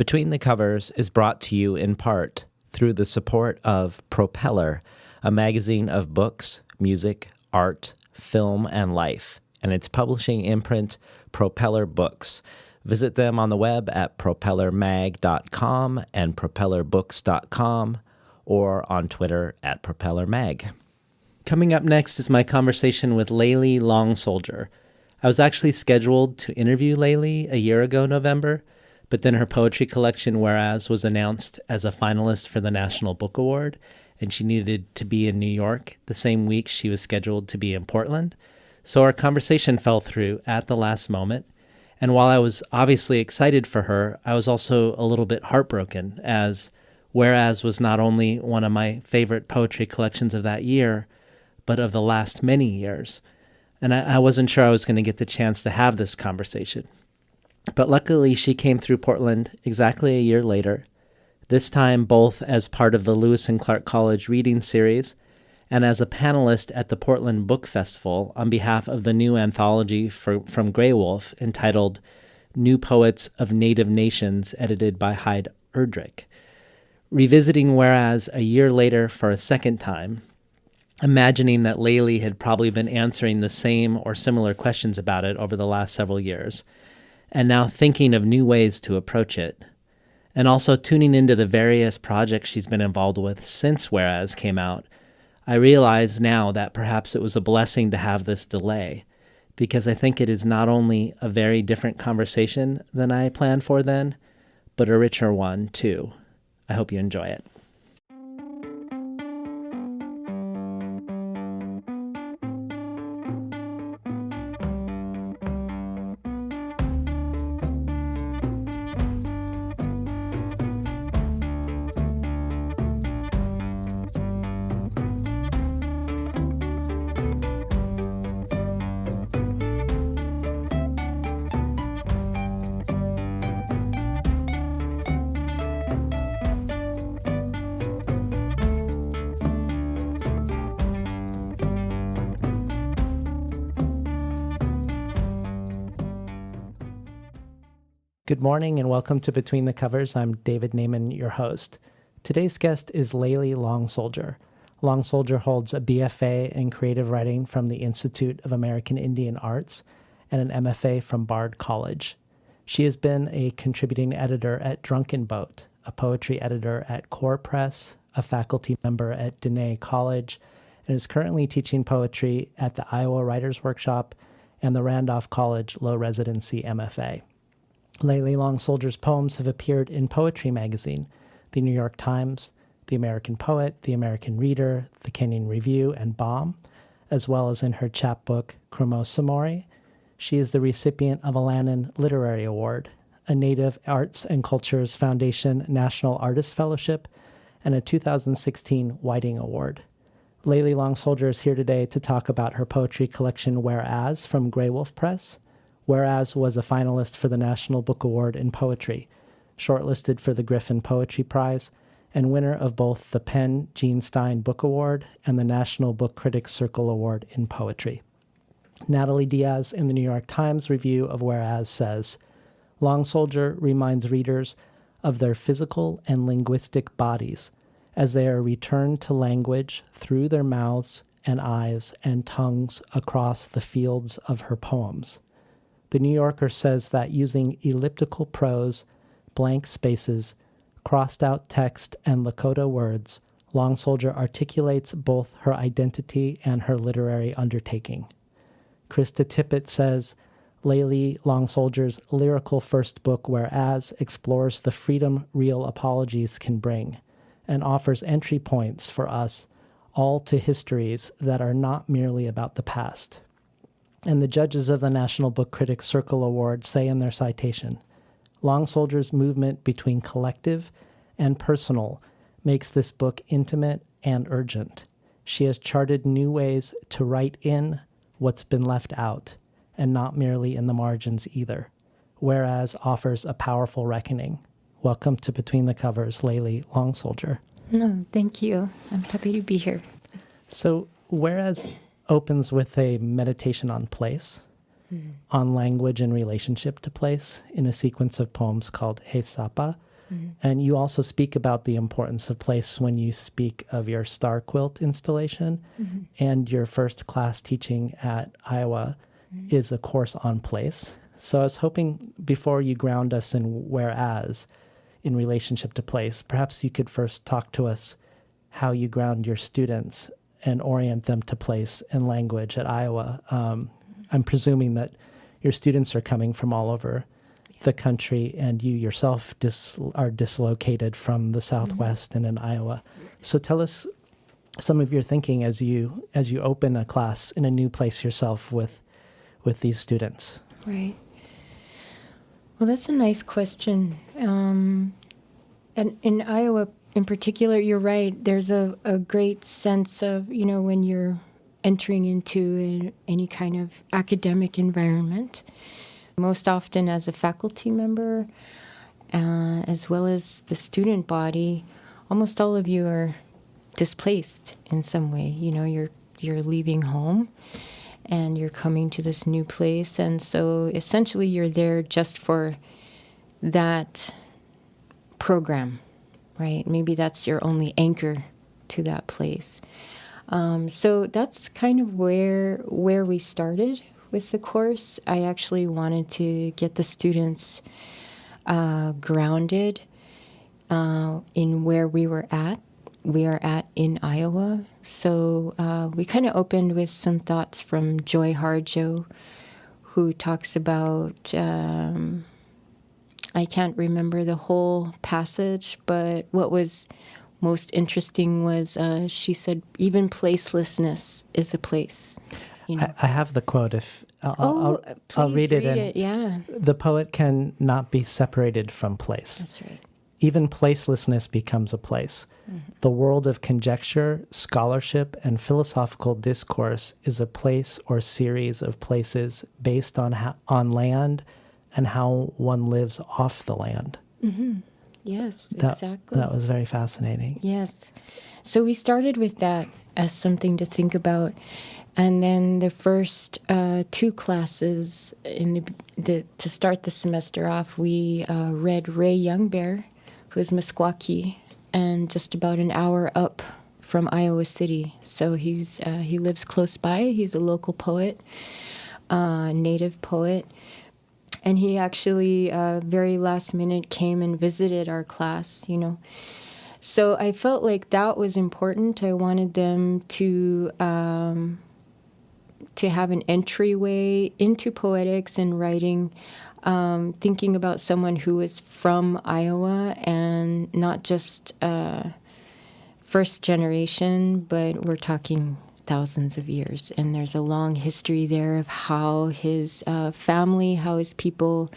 Between the Covers is brought to you in part through the support of Propeller, a magazine of books, music, art, film, and life, and its publishing imprint, Propeller Books. Visit them on the web at propellermag.com and propellerbooks.com or on Twitter at propellermag. Coming up next is my conversation with Layli Long Soldier. I was actually scheduled to interview Layli a year ago November, but then her poetry collection, Whereas, was announced as a finalist for the National Book Award, and she needed to be in New York the same week she was scheduled to be in Portland. So our conversation fell through at the last moment. And while I was obviously excited for her, I was also a little bit heartbroken, as Whereas was not only one of my favorite poetry collections of that year, but of the last many years. And I wasn't sure I was going to get the chance to have this conversation. But luckily, she came through Portland exactly a year later, this time both as part of the Lewis and Clark College Reading Series and as a panelist at the Portland Book Festival on behalf of the new anthology from Grey Wolf entitled New Poets of Native Nations, edited by Hyde Erdrich. Revisiting Whereas a year later for a second time, imagining that Layli had probably been answering the same or similar questions about it over the last several years, and now thinking of new ways to approach it, and also tuning into the various projects she's been involved with since Whereas came out, I realize now that perhaps it was a blessing to have this delay, because I think it is not only a very different conversation than I planned for then, but a richer one too. I hope you enjoy it. Good morning and welcome to Between the Covers. I'm David Naiman, your host. Today's guest is Layli Long Soldier. Long Soldier holds a BFA in creative writing from the Institute of American Indian Arts and an MFA from Bard College. She has been a contributing editor at Drunken Boat, a poetry editor at Core Press, a faculty member at Diné College, and is currently teaching poetry at the Iowa Writers Workshop and the Randolph College Low Residency MFA. Layli Long Soldier's poems have appeared in Poetry Magazine, the New York Times, the American Poet, the American Reader, the Kenyon Review, and Bomb, as well as in her chapbook, Chromosomory. She is the recipient of a Lannan Literary Award, a Native Arts and Cultures Foundation National Artist Fellowship, and a 2016 Whiting Award. Layli Long Soldier is here today to talk about her poetry collection Whereas from Grey Wolf Press. Whereas was a finalist for the National Book Award in Poetry, shortlisted for the Griffin Poetry Prize, and winner of both the Penn Gene Stein Book Award and the National Book Critics Circle Award in Poetry. Natalie Diaz in the New York Times review of Whereas says, Long Soldier reminds readers of their physical and linguistic bodies as they are returned to language through their mouths and eyes and tongues across the fields of her poems. The New Yorker says that using elliptical prose, blank spaces, crossed-out text, and Lakota words, Long Soldier articulates both her identity and her literary undertaking. Krista Tippett says, Layli Long Soldier's lyrical first book, Whereas, explores the freedom real apologies can bring and offers entry points for us all to histories that are not merely about the past. And the judges of the National Book Critics Circle Award say in their citation, Long Soldier's movement between collective and personal makes this book intimate and urgent. She has charted new ways to write in what's been left out, and not merely in the margins either. Whereas offers a powerful reckoning. Welcome to Between the Covers, Layli Long Soldier. No, thank you. I'm happy to be here. So, Whereas opens with a meditation on place, on language and relationship to place, in a sequence of poems called He Sapa. And you also speak about the importance of place when you speak of your star quilt installation. And your first class teaching at Iowa is a course on place. So I was hoping before you ground us in whereas in relationship to place, perhaps you could first talk to us how you ground your students and orient them to place and language at Iowa. I'm presuming that your students are coming from all over the country, and you yourself are dislocated from the Southwest and in Iowa. So tell us some of your thinking as you open a class in a new place yourself with these students. Right. Well, that's a nice question. And in Iowa in particular, you're right. There's a great sense of, when you're entering into any kind of academic environment, most often as a faculty member, as well as the student body, almost all of you are displaced in some way. You're leaving home and you're coming to this new place. And so essentially you're there just for that program, right? Maybe that's your only anchor to that place. So that's kind of where we started with the course. I actually wanted to get the students grounded in where we are at in Iowa. So we kind of opened with some thoughts from Joy Harjo, who talks about, I can't remember the whole passage, but what was most interesting was she said, even placelessness is a place. I have the quote. If I'll please read it. Yeah, the poet can not be separated from place. that's right. Even placelessness becomes a place. The world of conjecture, scholarship, and philosophical discourse is a place or series of places based on land and how one lives off the land. Yes, exactly. That was very fascinating. Yes. So we started with that as something to think about. And then the first two classes to start the semester off, we read Ray Youngbear, who is Meskwaki, and just about an hour up from Iowa City. So he lives close by. He's a local poet, native poet. And he actually, very last minute, came and visited our class, So I felt like that was important. I wanted them to have an entryway into poetics and writing, thinking about someone who is from Iowa and not just first generation, but we're talking thousands of years. And there's a long history there of how his family, how his people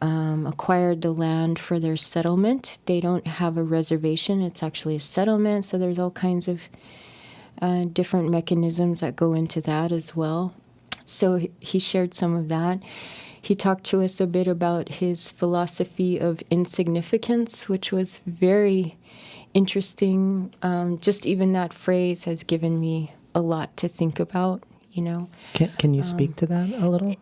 acquired the land for their settlement. They don't have a reservation. It's actually a settlement. So there's all kinds of different mechanisms that go into that as well. So he shared some of that. He talked to us a bit about his philosophy of insignificance, which was very interesting. Just even that phrase has given me a lot to think about, Can you speak to that a little?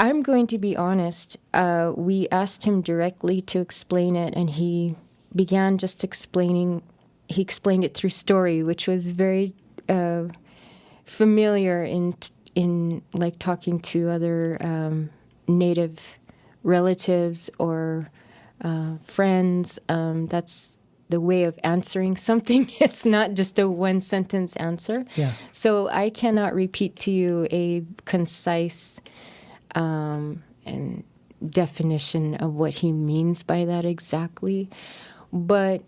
I'm going to be honest. We asked him directly to explain it, and he began just explaining. He explained it through story, which was very familiar in like talking to other Native relatives or friends. That's the way of answering something. It's not just a one-sentence answer. Yeah. So I cannot repeat to you a concise and definition of what he means by that exactly. But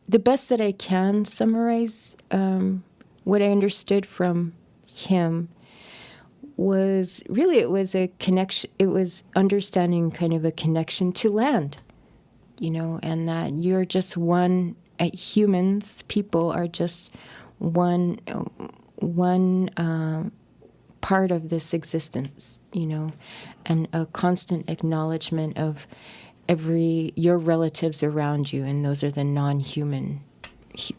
the best that I can summarize what I understood from him was really, it was a connection. It was understanding kind of a connection to land, and that you're just one. Humans, people are just one part of this existence, and a constant acknowledgement of your relatives around you, and those are the non-human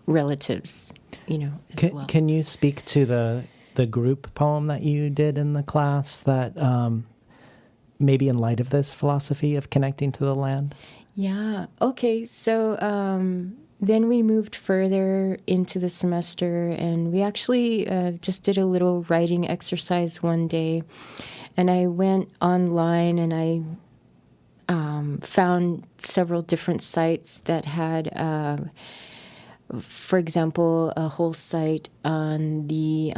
relatives, as well. Can you speak to the group poem that you did in the class that maybe in light of this philosophy of connecting to the land? Yeah. Okay. So then we moved further into the semester, and we actually just did a little writing exercise one day. And I went online and I found several different sites that had, for example, a whole site on the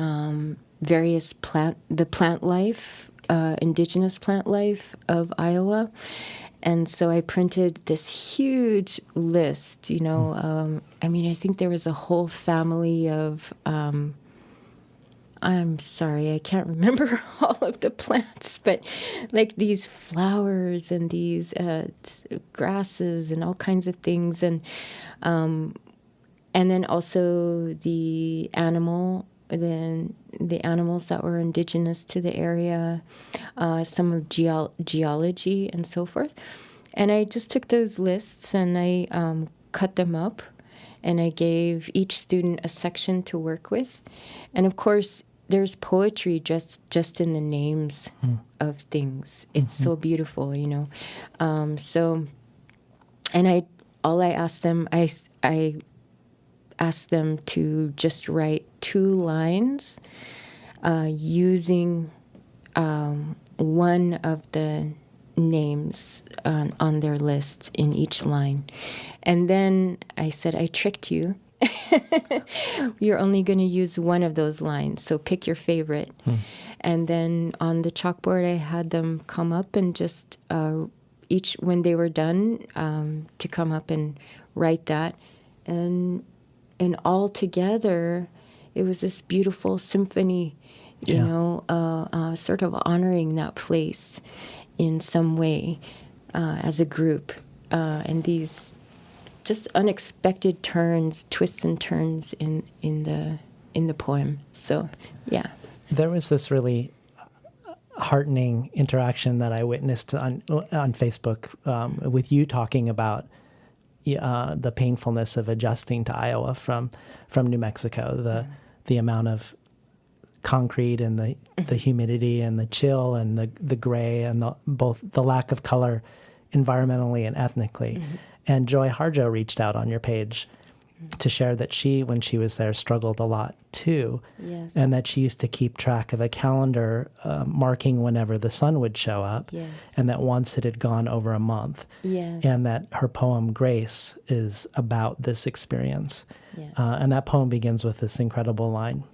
the plant life, indigenous plant life of Iowa. And so I printed this huge list, I mean, I think there was a whole family of, I'm sorry, I can't remember all of the plants, but like these flowers and these grasses and all kinds of things. And then also the animals that were indigenous to the area, some of geology and so forth. And I just took those lists and I cut them up, and I gave each student a section to work with. And of course, there's poetry just in the names of things. It's so beautiful, So, and I asked them, I asked them to just write 2 lines using one of the names on their list in each line. And then I said, I tricked you. You're only going to use one of those lines, so pick your favorite. And then on the chalkboard, I had them come up and just when they were done, to come up and write that. And all together, it was this beautiful symphony, sort of honoring that place in some way as a group. And these just unexpected twists and turns in the poem. So, yeah. There was this really heartening interaction that I witnessed on Facebook with you talking about the painfulness of adjusting to Iowa from New Mexico, the amount of concrete and the humidity and the chill and the gray and both the lack of color environmentally and ethnically. And Joy Harjo reached out on your page to share that she, when she was there, struggled a lot too. Yes. And that she used to keep track of a calendar marking whenever the sun would show up. Yes. And that once it had gone over a month. Yes. And that her poem, Grace, is about this experience. Yes. And that poem begins with this incredible line.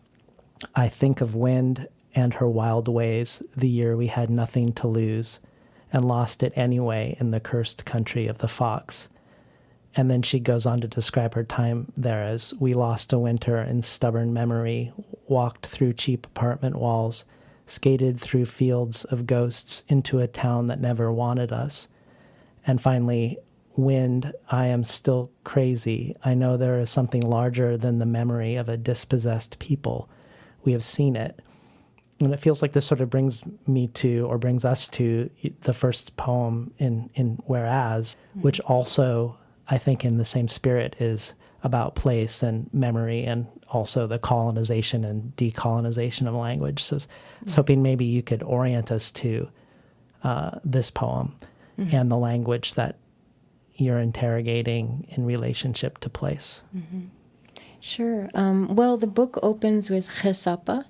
I think of wind and her wild ways, the year we had nothing to lose, and lost it anyway in the cursed country of the fox. And then she goes on to describe her time there as, we lost a winter in stubborn memory, walked through cheap apartment walls, skated through fields of ghosts into a town that never wanted us. And finally, wind, I am still crazy. I know there is something larger than the memory of a dispossessed people. We have seen it. And it feels like this sort of brings us to the first poem in Whereas, which also, I think in the same spirit, is about place and memory and also the colonization and decolonization of language. So I was hoping maybe you could orient us to this poem and the language that you're interrogating in relationship to place. Sure. Well, the book opens with Chesapa.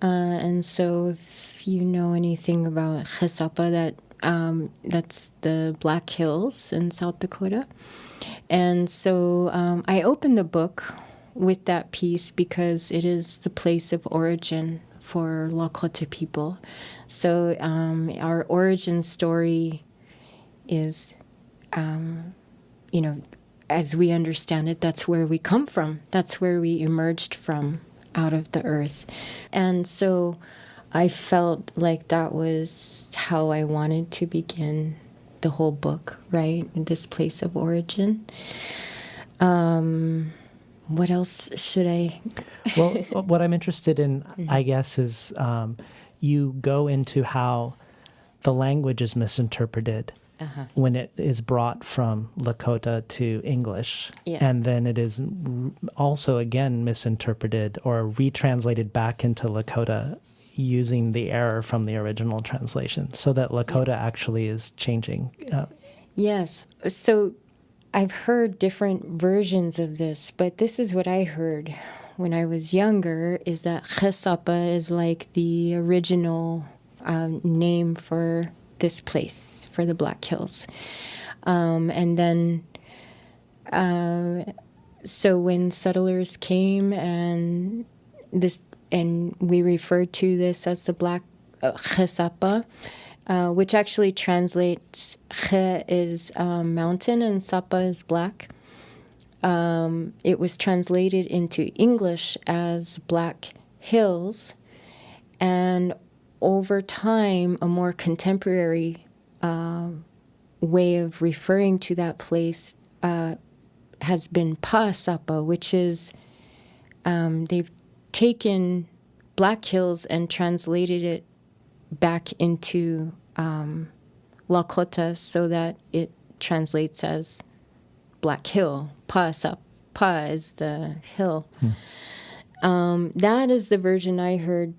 And so if you know anything about Chesapa, that's the Black Hills in South Dakota. And so I opened the book with that piece because it is the place of origin for Lakota people. So our origin story is, as we understand it, that's where we come from. That's where we emerged from, out of the earth. And so I felt like that was how I wanted to begin the whole book, right? This place of origin. What else should I? Well, what I'm interested in, I guess, is you go into how the language is misinterpreted when it is brought from Lakota to English. Yes. And then it is also, again, misinterpreted or retranslated back into Lakota using the error from the original translation, so that Lakota actually is changing. Yes. So I've heard different versions of this, but this is what I heard when I was younger, is that Chesapa is like the original name for this place, for the Black Hills. And then, so when settlers came and we referred to this as the Black Chesapa, which actually translates Che is mountain and Sapa is black. It was translated into English as Black Hills, and over time, a more contemporary way of referring to that place has been Pa Sapa, which is they've taken Black Hills and translated it back into Lakota so that it translates as Black Hill. Pa is the hill. That is the version I heard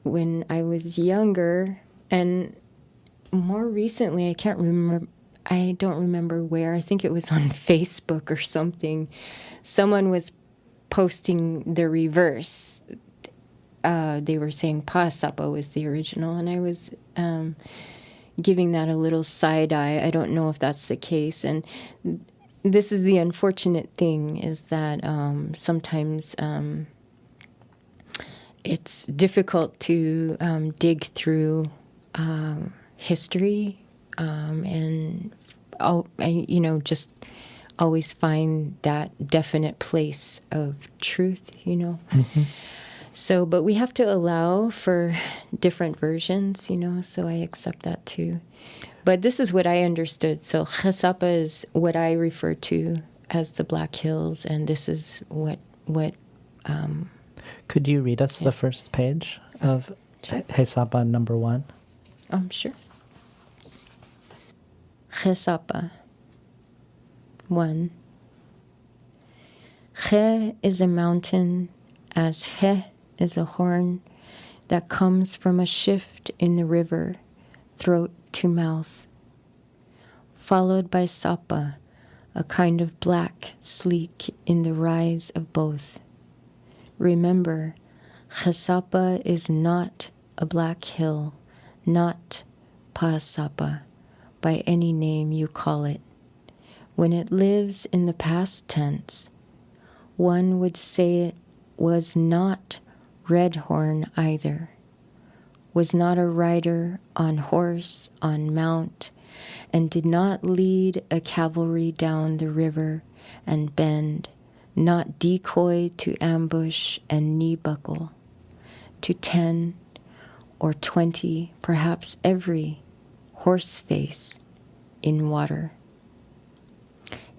when I was younger, and more recently, I don't remember where. I think it was on Facebook or something. Someone was posting the reverse. They were saying Pa Sapa was the original, and I was giving that a little side eye. I don't know if that's the case. And this is the unfortunate thing, is that sometimes it's difficult to dig through history and just always find that definite place of truth, Mm-hmm. So, but we have to allow for different versions, so I accept that too. But this is what I understood. So Chesapa is what I refer to as the Black Hills, and this is what Could you read us the first page of Chesapa number 1? Sure. Chesapa 1. Che is a mountain, as He is a horn that comes from a shift in the river, throat to mouth, followed by Sapa, a kind of black sleek in the rise of both. Remember, Chesapa is not a black hill, not Pa Sapa, by any name you call it. When it lives in the past tense, one would say it was not Redhorn either, was not a rider on horse, on mount, and did not lead a cavalry down the river and bend, not decoy to ambush and knee buckle, to 10 or 20, perhaps every horse face in water.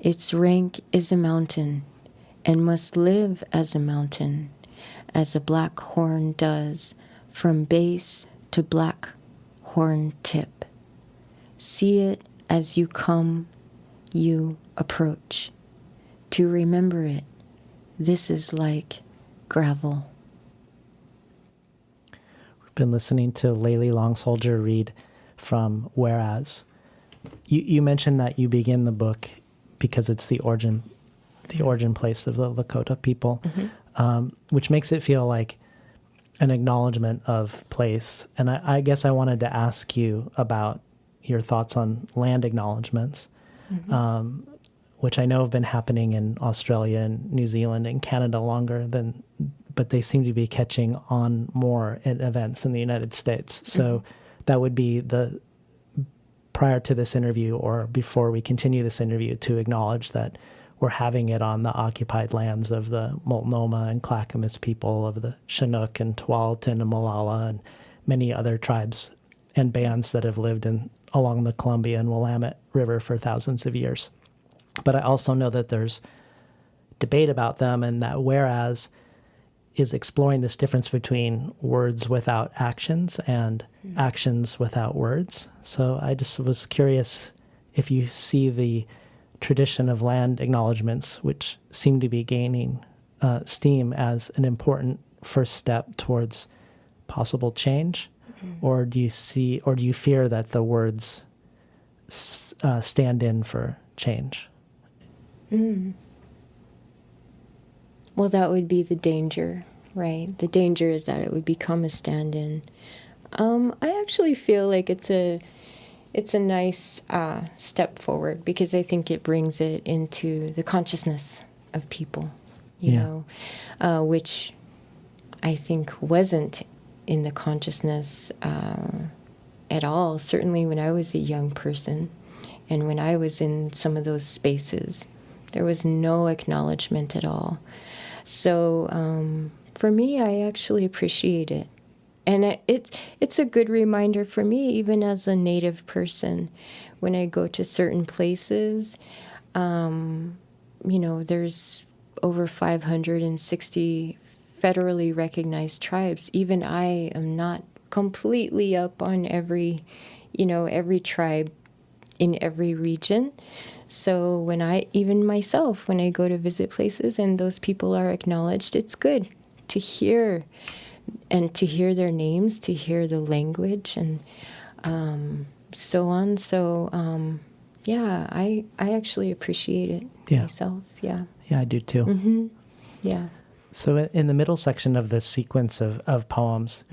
Its rank is a mountain, and must live as a mountain, as a black horn does, from base to black horn tip. See it as you come, you approach. To remember it, this is like gravel. We've been listening to Layli Long Soldier read from Whereas. You mentioned that you begin the book because it's the origin place of the Lakota people, which makes it feel like an acknowledgement of place. And I guess I wanted to ask you about your thoughts on land acknowledgements, which I know have been happening in Australia and New Zealand and Canada longer but they seem to be catching on more at events in the United States. So that would be prior to this interview or before we continue this interview, to acknowledge that we're having it on the occupied lands of the Multnomah and Clackamas people, of the Chinook and Tualatin and Molalla and many other tribes and bands that have lived along the Columbia and Willamette River for thousands of years. But I also know that there's debate about them, and that Whereas is exploring this difference between words without actions and actions without words. So I just was curious if you see the tradition of land acknowledgements, which seem to be gaining steam, as an important first step towards possible change, or do you fear that the words stand in for change? Well, that would be the danger, right? The danger is that it would become a stand-in. I actually feel like it's a nice step forward, because I think it brings it into the consciousness of people, you know, which I think wasn't in the consciousness at all. Certainly when I was a young person and when I was in some of those spaces, there was no acknowledgement at all. So for me, I actually appreciate it. And it's a good reminder for me, even as a Native person, when I go to certain places. You know, there's over 560 federally recognized tribes. Even I am not completely up on every tribe in every region. So when even myself, when I go to visit places and those people are acknowledged, it's good to hear, and to hear their names, to hear the language, and so on. So yeah, I actually appreciate it myself. Yeah. Yeah, I do too. Mm-hmm. Yeah. So in the middle section of this sequence of poems,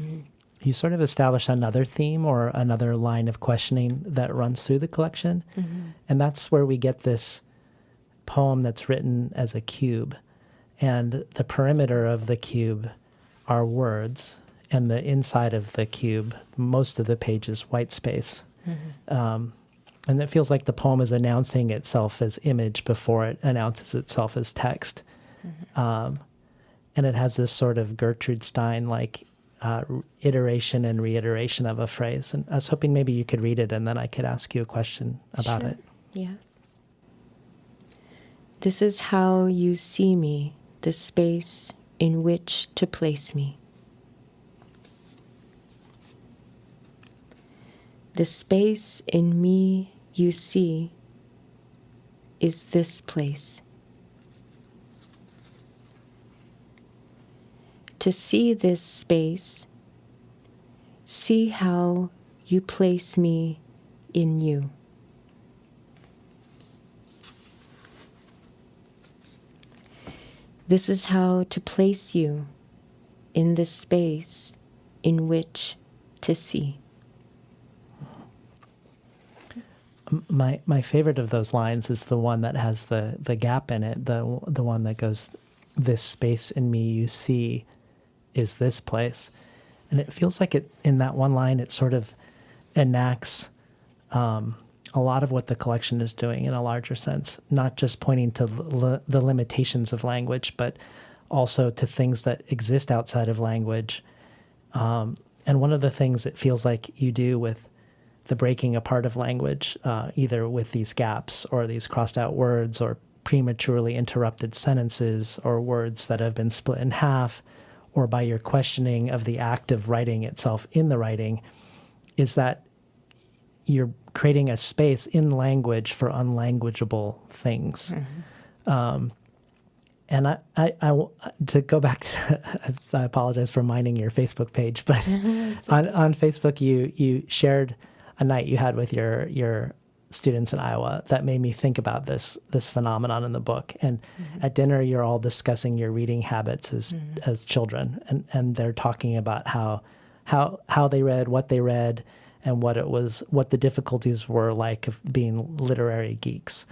you sort of establish another theme or another line of questioning that runs through the collection. And that's where we get this poem that's written as a cube. And the perimeter of the cube are words, and the inside of the cube, most of the page is white space. And it feels like the poem is announcing itself as image before it announces itself as text. And it has this sort of Gertrude Stein-like iteration and reiteration of a phrase. And I was hoping maybe you could read it, and then I could ask you a question about it. Yeah. This is how you see me, the space in which to place me. The space in me you see is this place. To see this space, see how you place me in you. This is how to place you in this space in which to see. My favorite of those lines is the one that has the gap in it, the one that goes, this space in me you see is this place. And it feels like it, in that one line, it sort of enacts a lot of what the collection is doing in a larger sense, not just pointing to the limitations of language, but also to things that exist outside of language. And one of the things it feels like you do with the breaking apart of language, either with these gaps or these crossed out words or prematurely interrupted sentences or words that have been split in half, or by your questioning of the act of writing itself in the writing, is that you're creating a space in language for unlanguageable things. And I to go back to, I apologize for minding your Facebook page, but on Facebook you shared a night you had with your students in Iowa that made me think about this phenomenon in the book. And at dinner, you're all discussing your reading habits as children, and they're talking about how they read, what they read, and what the difficulties were like of being literary geeks.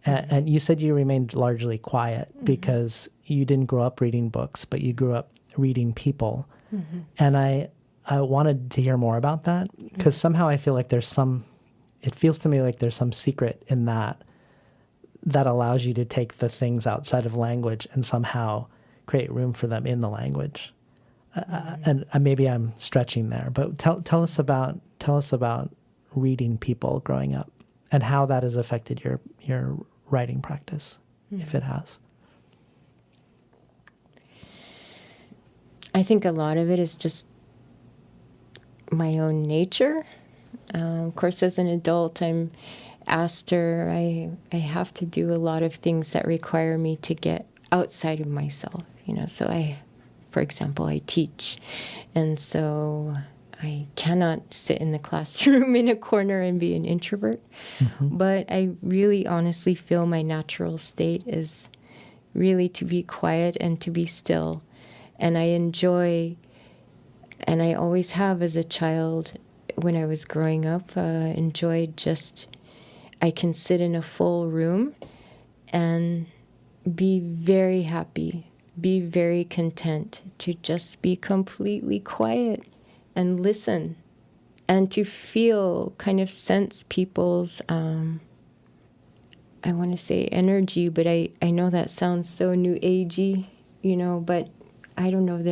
And you said you remained largely quiet because you didn't grow up reading books, but you grew up reading people. And I wanted to hear more about that, because somehow I feel like it feels to me like there's some secret in that allows you to take the things outside of language and somehow create room for them in the language. And maybe I'm stretching there, but tell us about reading people growing up and how that has affected your writing practice, if it has. I think a lot of it is just my own nature. Of course, as an adult, I'm asked, or I have to do a lot of things that require me to get outside of myself. So for example, I teach, and so I cannot sit in the classroom in a corner and be an introvert. But I really honestly feel my natural state is really to be quiet and to be still. And I enjoy, and I always have as a child, when I was growing up, enjoyed just, I can sit in a full room and be very happy, be very content to just be completely quiet and listen and to feel, kind of sense people's, I want to say energy, but I know that sounds so new agey, but I don't know,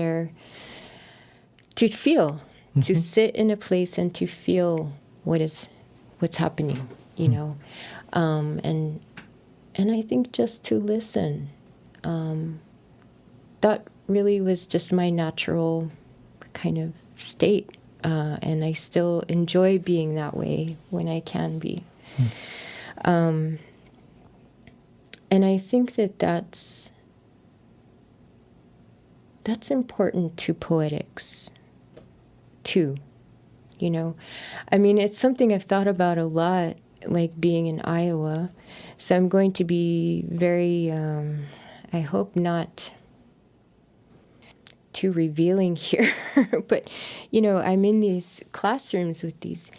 to feel, to sit in a place and to feel what's happening, and I think just to listen, that really was just my natural kind of state, and I still enjoy being that way when I can be. And I think that's important to poetics, too. I mean, it's something I've thought about a lot, like being in Iowa. So I'm going to be very, I hope not too revealing here, but, I'm in these classrooms with these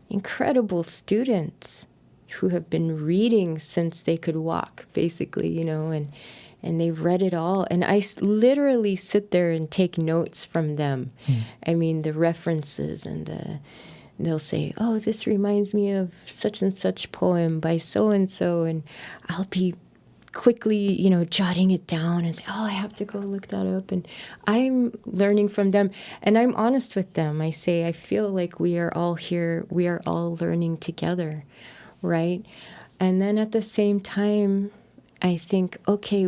incredible students who have been reading since they could walk, basically, and they've read it all. And I literally sit there and take notes from them. I mean, the references and they'll say, oh, this reminds me of such and such poem by so-and-so. And I'll be quickly, jotting it down and say, oh, I have to go look that up. And I'm learning from them. And I'm honest with them. I say, I feel like we are all here. We are all learning together, right? And then at the same time, I think, okay,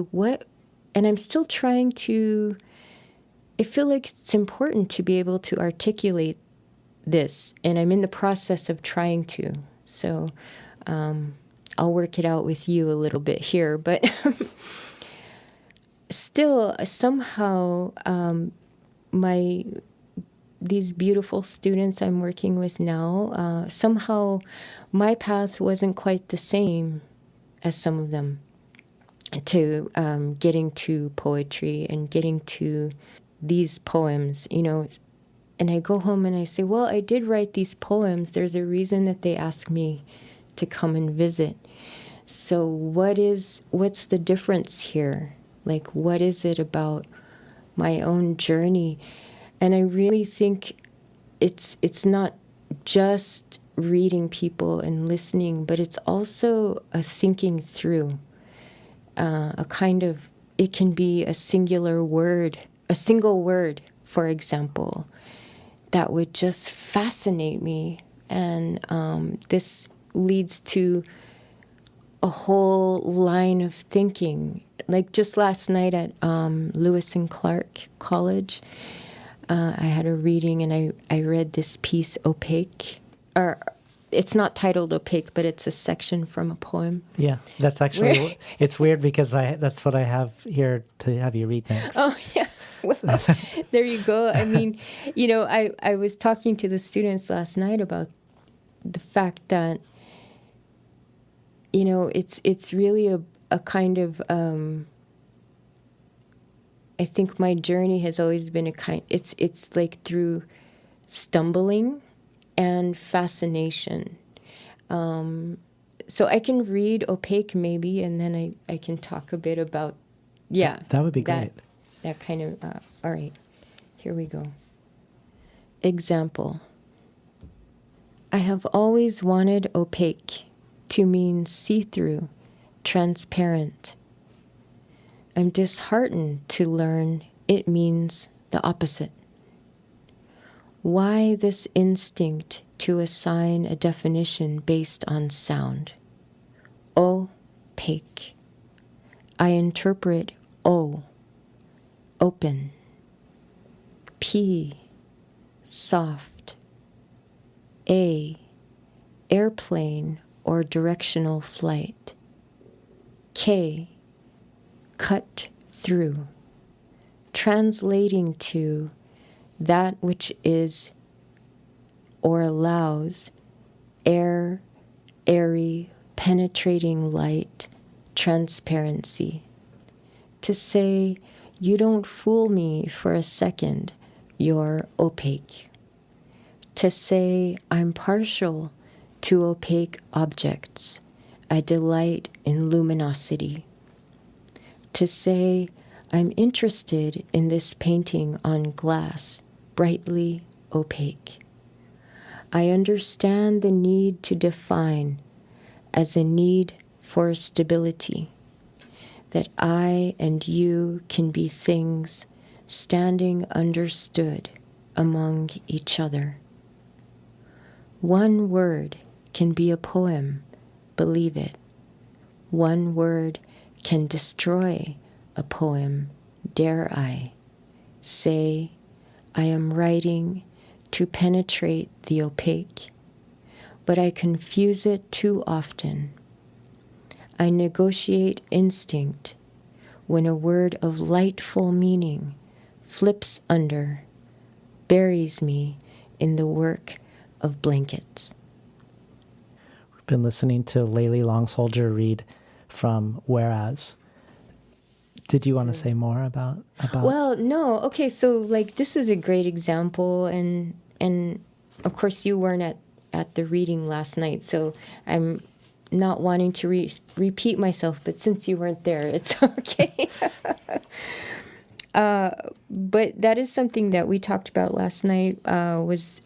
and I'm still trying to, I feel like it's important to be able to articulate this. And I'm in the process of trying to. So I'll work it out with you a little bit here. But still, somehow, these beautiful students I'm working with now, somehow my path wasn't quite the same as some of them to getting to poetry and getting to these poems, And I go home and I say, well, I did write these poems. There's a reason that they asked me to come and visit. So what's the difference here? Like, what is it about my own journey? And I really think it's not just reading people and listening, but it's also a thinking through, a kind of, it can be a single word, for example, that would just fascinate me. And this leads to a whole line of thinking. Like just last night at Lewis and Clark College, I had a reading and I read this piece, Opaque. Or it's not titled Opaque, but it's a section from a poem. Yeah, that's actually, it's weird because that's what I have here to have you read next. Oh, yeah. Well, there you go. I mean, I was talking to the students last night about the fact that, it's really a kind of, I think my journey has always been it's like through stumbling and fascination. So I can read Opaque maybe, and then I can talk a bit about, That would be great. That kind of, all right, here we go. Example. I have always wanted opaque to mean see-through, transparent. I'm disheartened to learn it means the opposite. Why this instinct to assign a definition based on sound? Opaque. I interpret O, open. P, soft. A, airplane or directional flight. K, cut through. Translating to that which is or allows air, airy, penetrating light, transparency. To say, you don't fool me for a second, you're opaque. To say, I'm partial to opaque objects, I delight in luminosity. To say, I'm interested in this painting on glass, brightly opaque. I understand the need to define as a need for stability, that I and you can be things standing understood among each other. One word can be a poem, believe it. One word can destroy a poem, dare I say, I am writing to penetrate the opaque, but I confuse it too often. I negotiate instinct when a word of lightful meaning flips under, buries me in the work of blankets. We've been listening to Layli Long Soldier read from Whereas. Did you want to say more about? Well, no. Okay, so like this is a great example, and of course you weren't at the reading last night, so I'm not wanting to repeat myself. But since you weren't there, it's okay. But that is something that we talked about last night. Was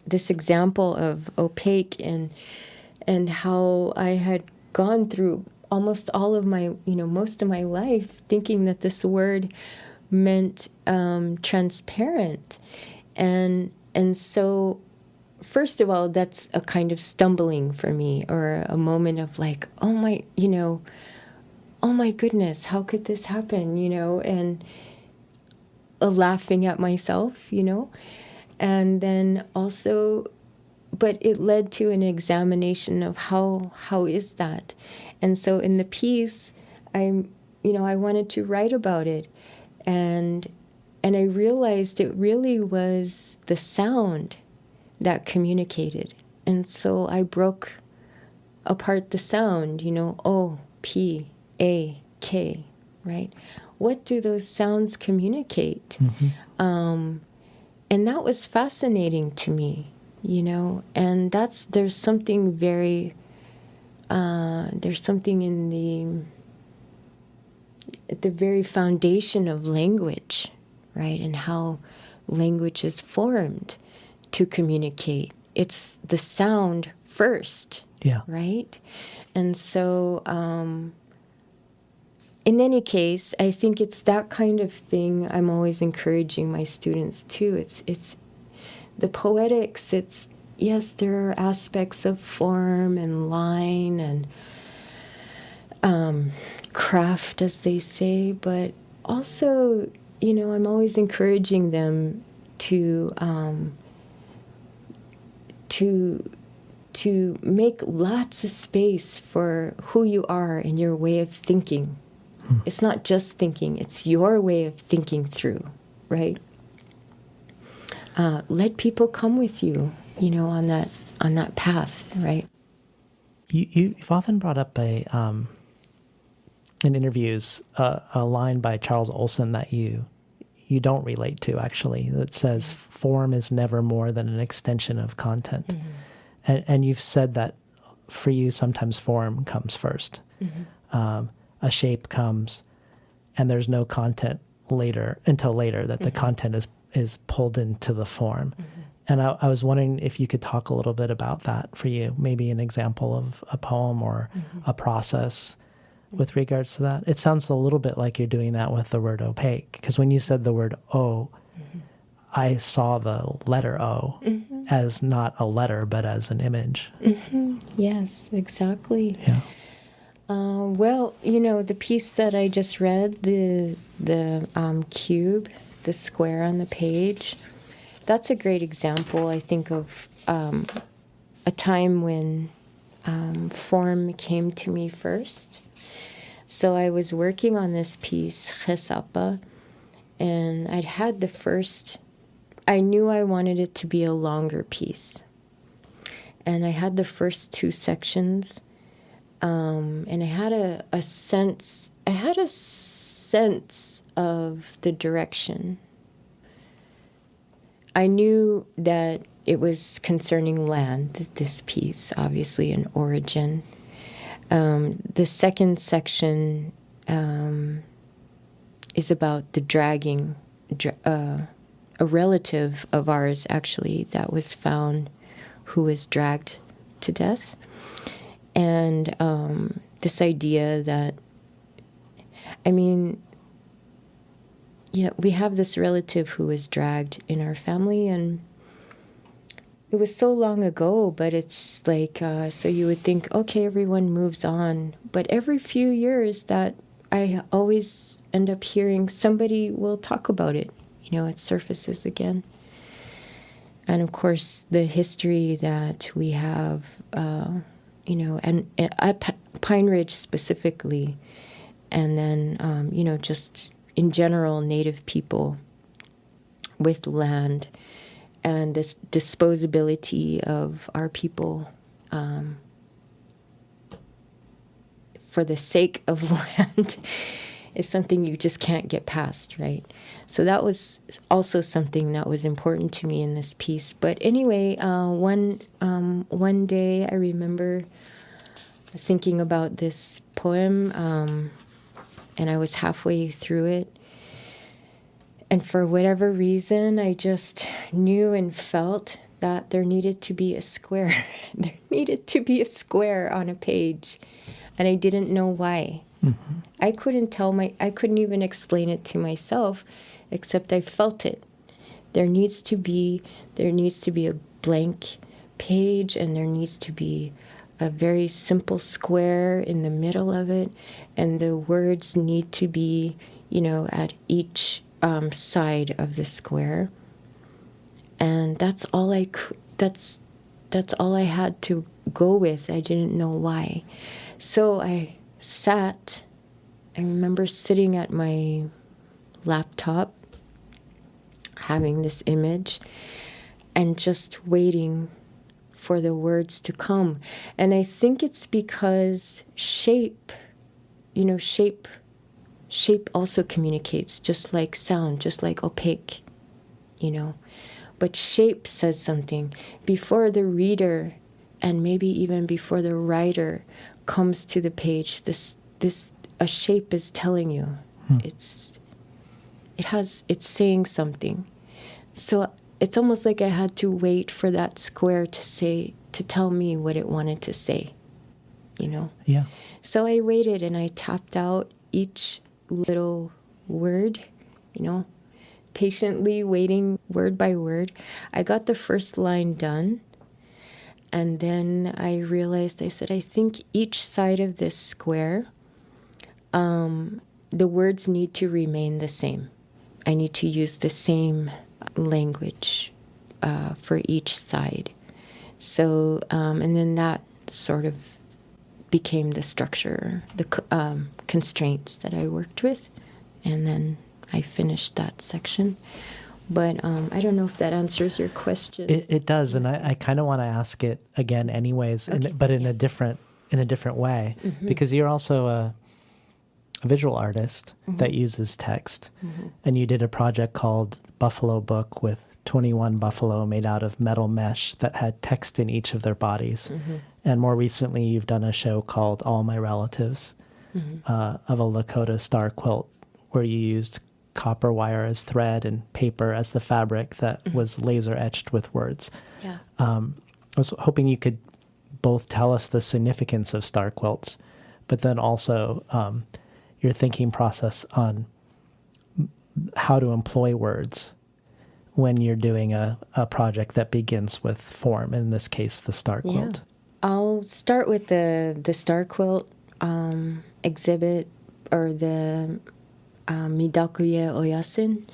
this example of opaque and how I had gone through almost all of my, most of my life thinking that this word meant transparent. And so, first of all, that's a kind of stumbling for me, or a moment of like, oh my goodness, how could this happen, and laughing at myself, and then also, but it led to an examination of how is that. And so in the piece, I wanted to write about it, and I realized it really was the sound that communicated. And so I broke apart the sound, O, P, A, K, right? What do those sounds communicate? Mm-hmm. And that was fascinating to me, and there's something very, there's something at the very foundation of language, right? And how language is formed to communicate. It's the sound first, yeah, right? And so, in any case, I think it's that kind of thing I'm always encouraging my students to. It's the poetics. It's, yes, there are aspects of form and line and craft, as they say, but also, I'm always encouraging them to make lots of space for who you are and your way of thinking. It's not just thinking, it's your way of thinking through, right? Let people come with you, on that path, right? You've often brought up in interviews a line by Charles Olson that you don't relate to, actually, that says form is never more than an extension of content. Mm-hmm. And you've said that for you, sometimes form comes first. Mm-hmm. A shape comes, and there's no content until later that the mm-hmm. content is pulled into the form. Mm-hmm. And I was wondering if you could talk a little bit about that for you, maybe an example of a poem or mm-hmm. a process with regards to that. It sounds a little bit like you're doing that with the word opaque, because when you said the word O, mm-hmm. I saw the letter O mm-hmm. as not a letter, but as an image. Mm-hmm. Yes, exactly. Yeah. Well, the piece that I just read, the cube, the square on the page, that's a great example, I think, of a time when form came to me first. So I was working on this piece, Chesapa, and I'd had the first I knew I wanted it to be a longer piece. And I had the first two sections, and I had a sense of the direction. I knew that it was concerning land, this piece, obviously, an origin. The second section is about the dragging, a relative of ours, actually, that was found who was dragged to death. And this idea that, we have this relative who was dragged in our family, and it was so long ago, but it's like, so you would think, okay, everyone moves on. But every few years that I always end up hearing somebody will talk about it. It surfaces again. And of course, the history that we have, and at Pine Ridge specifically, and then, just in general, Native people with land and this disposability of our people for the sake of land is something you just can't get past, right? So that was also something that was important to me in this piece. But anyway, one day I remember thinking about this poem, and I was halfway through it. And for whatever reason, I just knew and felt that there needed to be a square. There needed to be a square on a page. And I didn't know why. Mm-hmm. I couldn't even explain it to myself, except I felt it. There needs to be a blank page, and there needs to be a very simple square in the middle of it, and the words need to be, at each side of the square. And that's all I had to go with. I didn't know why. So I remember sitting at my laptop, having this image, and just waiting for the words to come. And I think it's because shape also communicates, just like sound, just like opaque, But shape says something before the reader, and maybe even before the writer comes to the page. A shape is telling you. It's saying something. So it's almost like I had to wait for that square to tell me what it wanted to say, Yeah. So I waited, and I tapped out each little word, patiently waiting word by word. I got the first line done, and then I realized, I said, I think each side of this square, the words need to remain the same. I need to use the same language for each side. So, and then that sort of became the structure, the constraints that I worked with, and then I finished that section. But I don't know if that answers your question. It does, and I kind of want to ask it again, anyways, Okay. but in a different way, Mm-hmm. because you're also a visual artist Mm-hmm. that uses text, Mm-hmm. and you did a project called Buffalo Book with 21 buffalo made out of metal mesh that had text in each of their bodies. Mm-hmm. And more recently, you've done a show called All My Relatives, Mm-hmm. of a Lakota star quilt, where you used copper wire as thread and paper as the fabric that Mm-hmm. was laser etched with words. Yeah. I was hoping you could both tell us the significance of star quilts, but then also your thinking process on how to employ words when you're doing a project that begins with form, in this case, the star quilt. Yeah. I'll start with the star quilt exhibit, or the Midakuye Oyasin.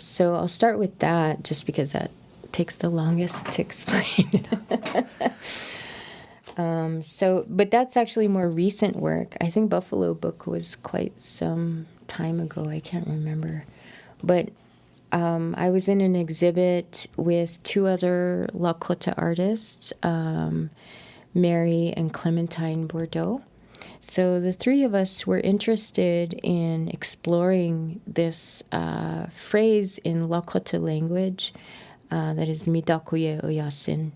So I'll start with that, just because that takes the longest to explain. But that's actually more recent work. I think Buffalo Book was quite some time ago. I can't remember. But I was in an exhibit with two other Lakota artists, Mary and Clementine Bordeaux. So the three of us were interested in exploring this phrase in Lakota language that is Midakuye Oyasin.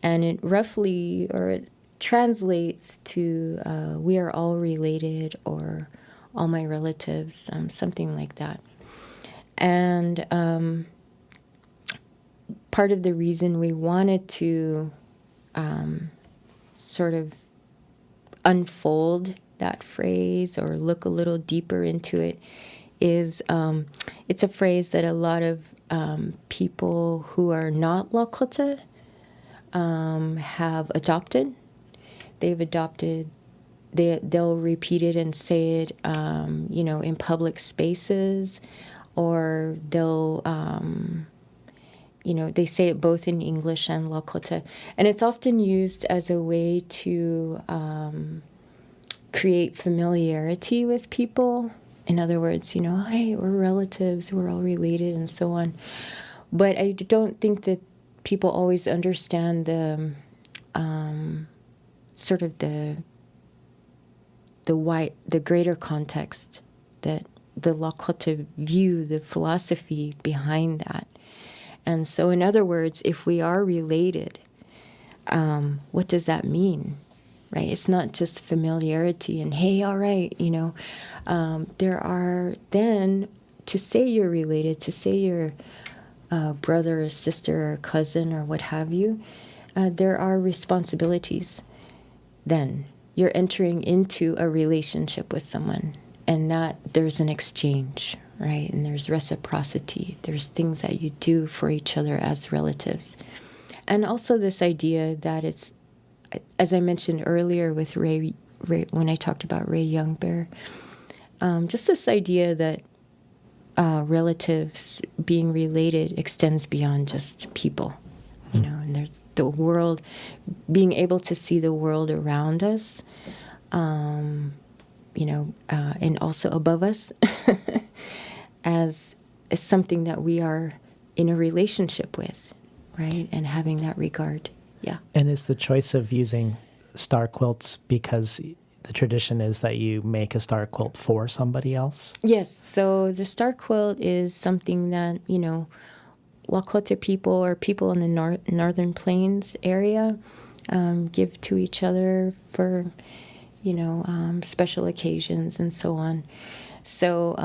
And it roughly, or it translates to we are all related, or all my relatives, something like that. And part of the reason we wanted to sort of unfold that phrase or look a little deeper into it is it's a phrase that a lot of people who are not Lakota have adopted. They've adopted, they'll repeat it and say it, in public spaces, or they'll, they say it both in English and Lakota. And it's often used as a way to create familiarity with people. In other words, hey, we're relatives, we're all related, and so on. But I don't think that people always understand the sort of the greater context, that the Lakota view, the philosophy behind that. And so, in other words, if we are related, what does that mean? Right? It's not just familiarity and, hey, all right, there are then, to say you're related, to say you're brother or sister or cousin or what have you, there are responsibilities. Then you're entering into a relationship with someone, and that there's an exchange, right? And there's reciprocity. There's things that you do for each other as relatives. And also this idea that it's, as I mentioned earlier with Ray when I talked about Ray Youngbear, just this idea that relatives being related extends beyond just people, and there's the world, being able to see the world around us, and also above us as something that we are in a relationship with, right? And having that regard. Yeah. And is the choice of using star quilts because the tradition is that you make a star quilt for somebody else? Yes. So the star quilt is something that, Lakota people or people in the Northern Plains area give to each other for, special occasions and so on. So,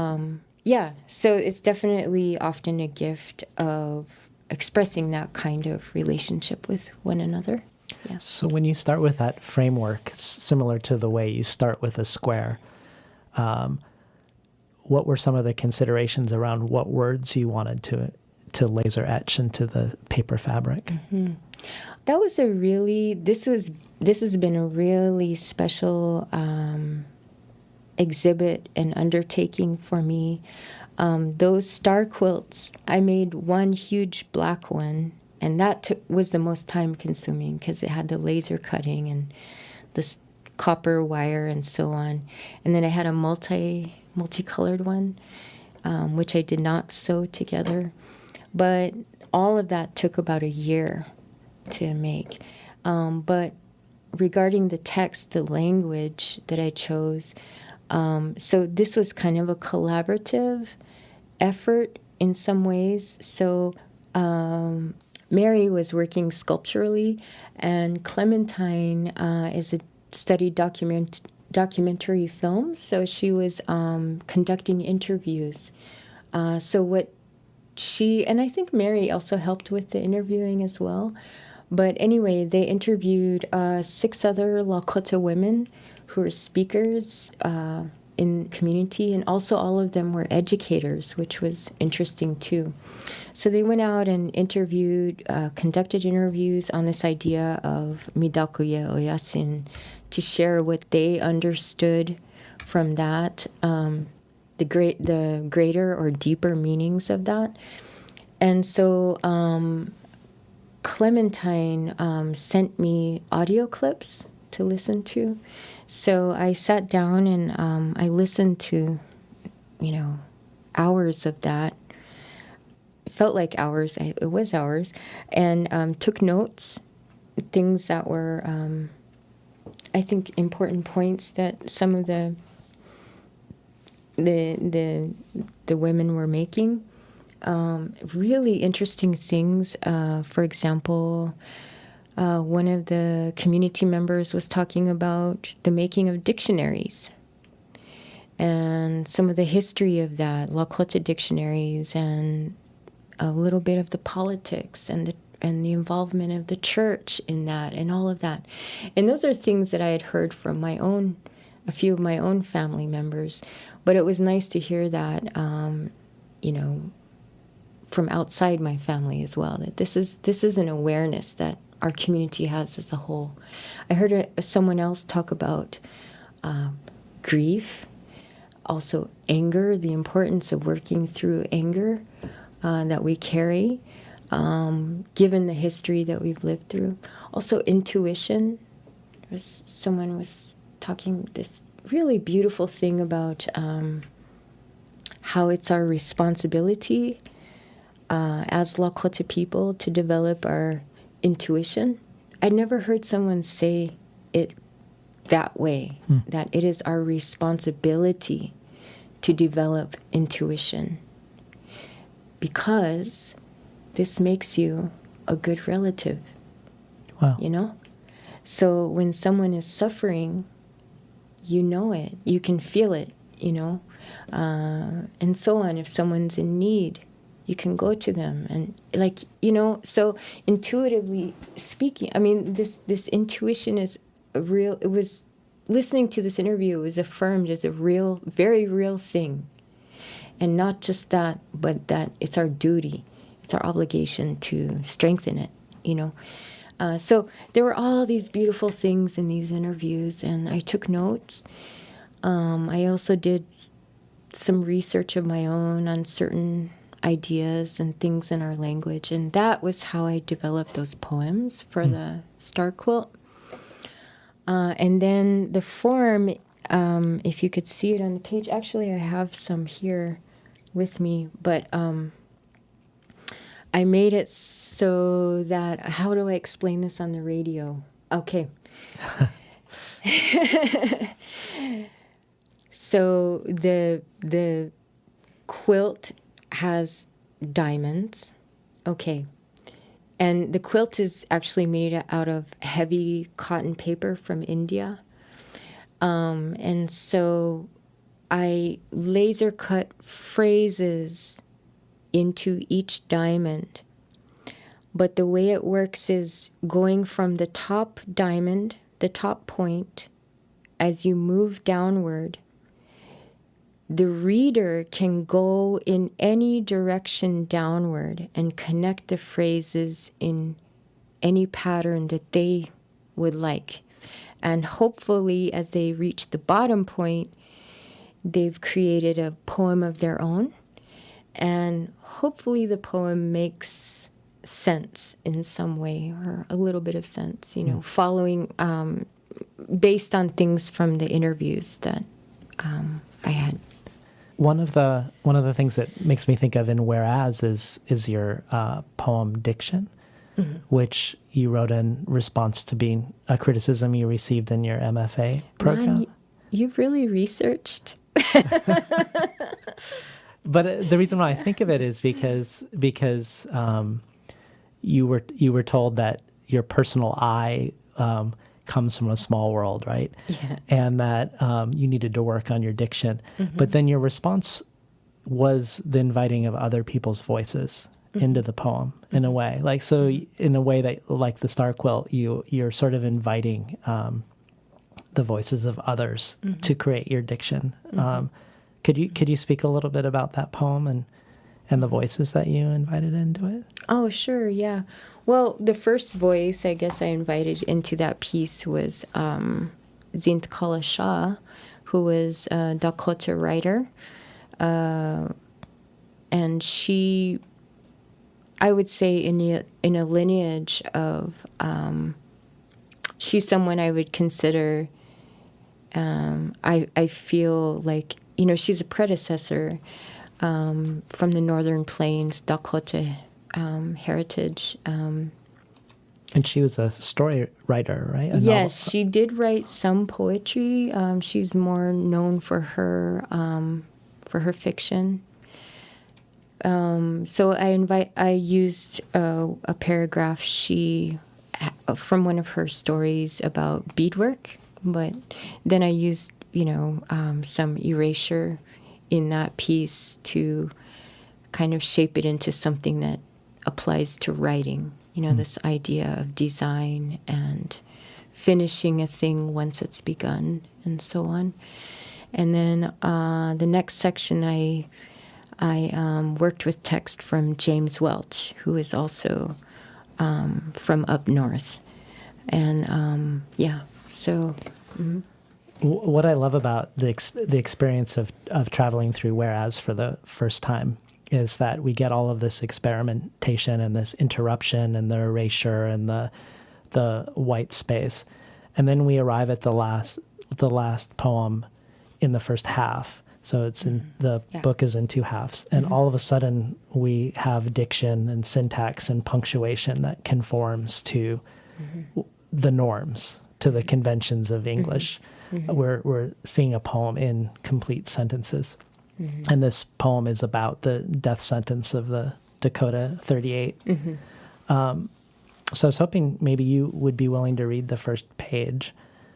so it's definitely often a gift of expressing that kind of relationship with one another. Yeah. So when you start with that framework, similar to the way you start with a square, what were some of the considerations around what words you wanted to laser etch into the paper fabric? Mm-hmm. That was this has been a really special exhibit and undertaking for me. Those star quilts, I made one huge black one, and that was the most time consuming because it had the laser cutting and the copper wire and so on. And then I had a multicolored one, which I did not sew together. But all of that took about a year to make. But regarding the text, the language that I chose, so this was kind of a collaborative effort in some ways. So Mary was working sculpturally, and Clementine studied documentary film, so she was conducting interviews. And I think Mary also helped with the interviewing as well. But anyway, they interviewed 6 other Lakota women who were speakers in the community, and also all of them were educators, which was interesting too. So they went out and conducted interviews on this idea of Midakuye Oyasin, to share what they understood from that, the greater or deeper meanings of that. And so Clementine sent me audio clips to listen to. So I sat down and I listened to, hours of that. felt like hours. It was hours, and took notes, things that were, I think, important points that some of the women were making. Really interesting things. For example, one of the community members was talking about the making of dictionaries and some of the history of that, Lakota dictionaries, and a little bit of the politics and the involvement of the church in that, and all of that. And those are things that I had heard from a few of my own family members. But it was nice to hear that, from outside my family as well, that this is an awareness that our community has as a whole. I heard someone else talk about grief, also anger, the importance of working through anger that we carry, given the history that we've lived through. Also intuition. Someone was talking this really beautiful thing about how it's our responsibility as Lakota people to develop our intuition. I'd never heard someone say it that way, that it is our responsibility to develop intuition, because this makes you a good relative. Wow. So when someone is suffering, you know it, you can feel it, and so on. If someone's in need, you can go to them, and so intuitively speaking, I mean, this intuition is it was, listening to this interview, was affirmed as a real, very real thing. And not just that, but that it's our duty, it's our obligation to strengthen it, So there were all these beautiful things in these interviews, and I took notes. I also did some research of my own on certain ideas and things in our language, and that was how I developed those poems for the Star Quilt. And then the form, if you could see it on the page, actually I have some here with me, but I made it so that, how do I explain this on the radio? Okay. So the quilt has diamonds. Okay. And the quilt is actually made out of heavy cotton paper from India. And so I laser cut phrases into each diamond. But the way it works is going from the top diamond, the top point, as you move downward, the reader can go in any direction downward and connect the phrases in any pattern that they would like. And hopefully, as they reach the bottom point, they've created a poem of their own. And hopefully the poem makes sense in some way, or a little bit of sense, following, based on things from the interviews that I had. One of the things that makes me think of in Whereas is your poem Diction, which you wrote in response to being a criticism you received in your MFA program. Man, you've really researched. But the reason why I think of it is because you were told that your personal I comes from a small world, right? Yeah. And that you needed to work on your diction. But then your response was the inviting of other people's voices into the poem in a way. Like, so in a way that, like the Star Quilt, you're sort of inviting the voices of others to create your diction. Could you speak a little bit about that poem and the voices that you invited into it? Oh, sure, yeah. Well, the first voice I guess I invited into that piece was Zint Kala Shah, who was a Dakota writer. And she, I would say in a lineage of, she's someone I would consider, I feel like, she's a predecessor from the Northern Plains, Dakota heritage. And she was a story writer, right? Yes, she did write some poetry. She's more known for her fiction. So I used a paragraph from one of her stories about beadwork, but then I used, some erasure in that piece to kind of shape it into something that applies to writing. This idea of design and finishing a thing once it's begun, and so on. And then the next section, I worked with text from James Welch, who is also from up north. And so. Mm-hmm. What I love about the experience of traveling through Whereas for the first time is that we get all of this experimentation and this interruption and the erasure and the white space, and then we arrive at the last poem in the first half. So it's in the book is in two halves, and all of a sudden we have diction and syntax and punctuation that conforms to the norms, to the conventions of English. We're seeing a poem in complete sentences. And this poem is about the death sentence of the Dakota 38. So I was hoping maybe you would be willing to read the first page,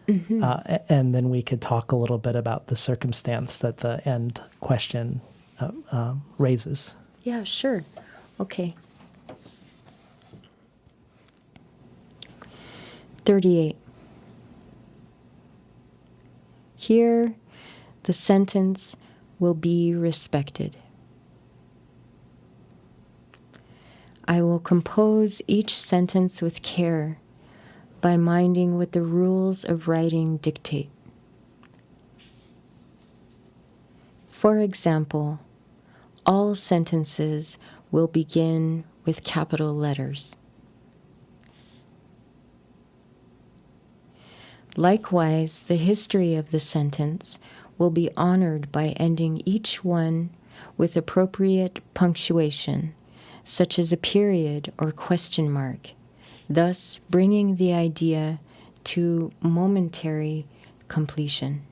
and then we could talk a little bit about the circumstance that the end question raises. Yeah, sure. Okay. 38. Here, the sentence will be respected. I will compose each sentence with care by minding what the rules of writing dictate. For example, all sentences will begin with capital letters. Likewise, the history of the sentence will be honored by ending each one with appropriate punctuation, such as a period or question mark, thus bringing the idea to momentary completion.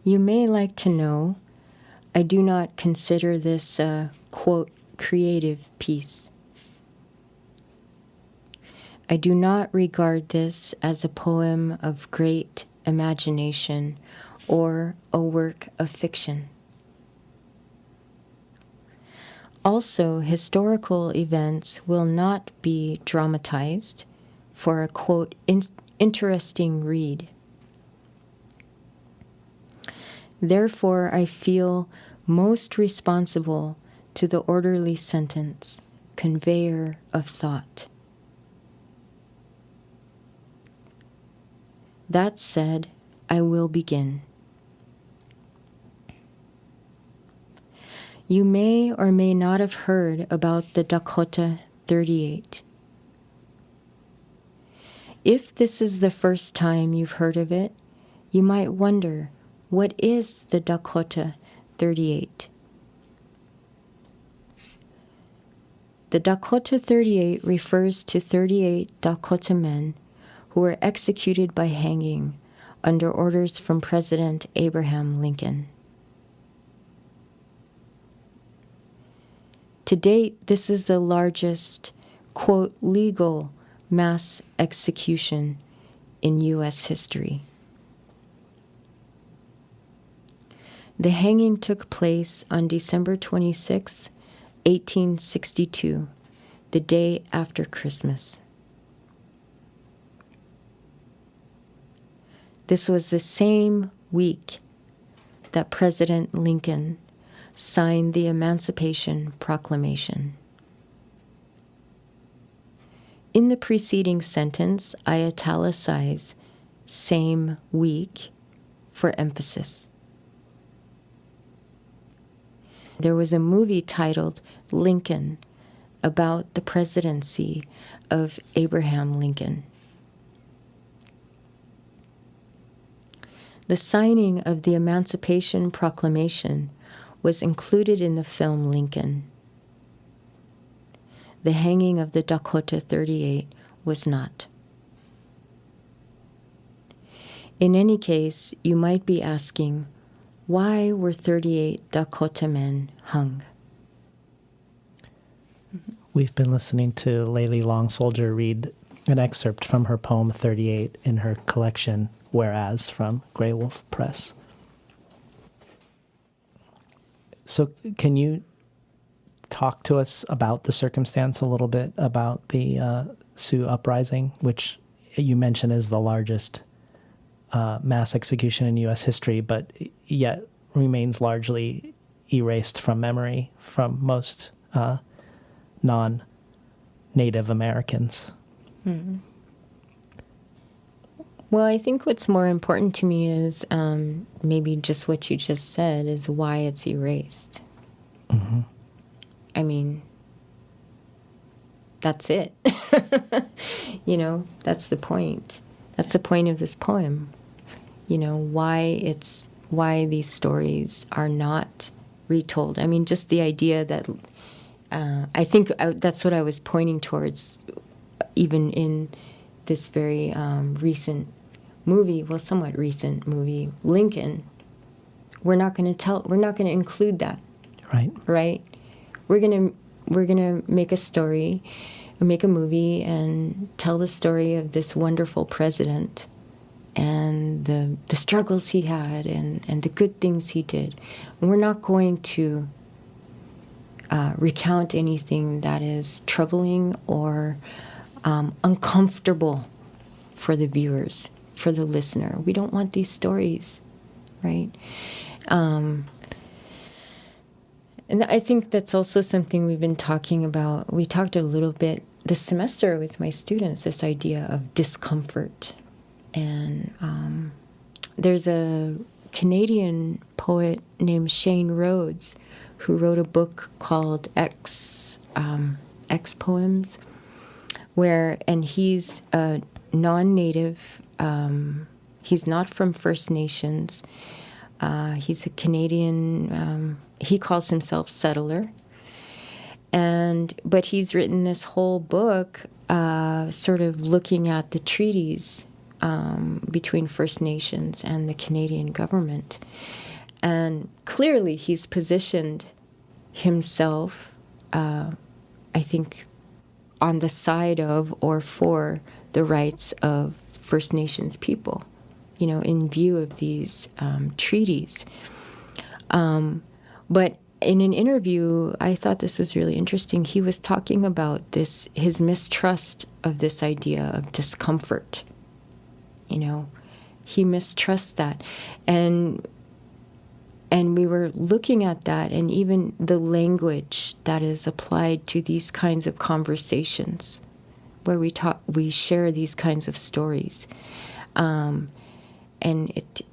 You may like to know, I do not consider this a, quote, creative piece. I do not regard this as a poem of great imagination or a work of fiction. Also, historical events will not be dramatized for a, quote, interesting read. Therefore, I feel most responsible to the orderly sentence, conveyor of thought. That said, I will begin. You may or may not have heard about the Dakota 38. If this is the first time you've heard of it, you might wonder, what is the Dakota 38? The Dakota 38 refers to 38 Dakota men who were executed by hanging under orders from President Abraham Lincoln. To date, this is the largest, quote, legal mass execution in U.S. history. The hanging took place on December 26, 1862, the day after Christmas. This was the same week that President Lincoln signed the Emancipation Proclamation. In the preceding sentence, I italicize same week for emphasis. There was a movie titled Lincoln about the presidency of Abraham Lincoln. The signing of the Emancipation Proclamation was included in the film Lincoln. The hanging of the Dakota 38 was not. In any case, you might be asking, why were 38 Dakota men hung? We've been listening to Layli Long Soldier read an excerpt from her poem 38 in her collection, Whereas, from Grey Wolf Press. So can you talk to us about the circumstance a little bit, about the Sioux Uprising, which you mentioned is the largest mass execution in U.S. history, but yet remains largely erased from memory from most non-Native Americans? Mm-hmm. Well, I think what's more important to me is maybe just what you just said, is why it's erased. Mm-hmm. I mean, that's it. You know, that's the point. That's the point of this poem. You know, why these stories are not retold. I mean, just the idea that I think that's what I was pointing towards, even in this very recent movie, well, somewhat recent movie, Lincoln. We're not going to include that. Right. Right? We're going to make a story, make a movie and tell the story of this wonderful president and the struggles he had and the good things he did. And we're not going to recount anything that is troubling or uncomfortable for the viewers, for the listener. We don't want these stories, right? And I think that's also something we've been talking about. We talked a little bit this semester with my students, this idea of discomfort. And there's a Canadian poet named Shane Rhodes who wrote a book called X Poems, and he's a non-native, he's not from First Nations. He's a Canadian, he calls himself settler. But he's written this whole book sort of looking at the treaties between First Nations and the Canadian government. And clearly he's positioned himself, I think, on the side of or for the rights of First Nations people, you know, in view of these treaties. But in an interview, I thought this was really interesting. He was talking about his mistrust of this idea of discomfort. You know, he mistrusts that. And we were looking at that, and even the language that is applied to these kinds of conversations where we share these kinds of stories. And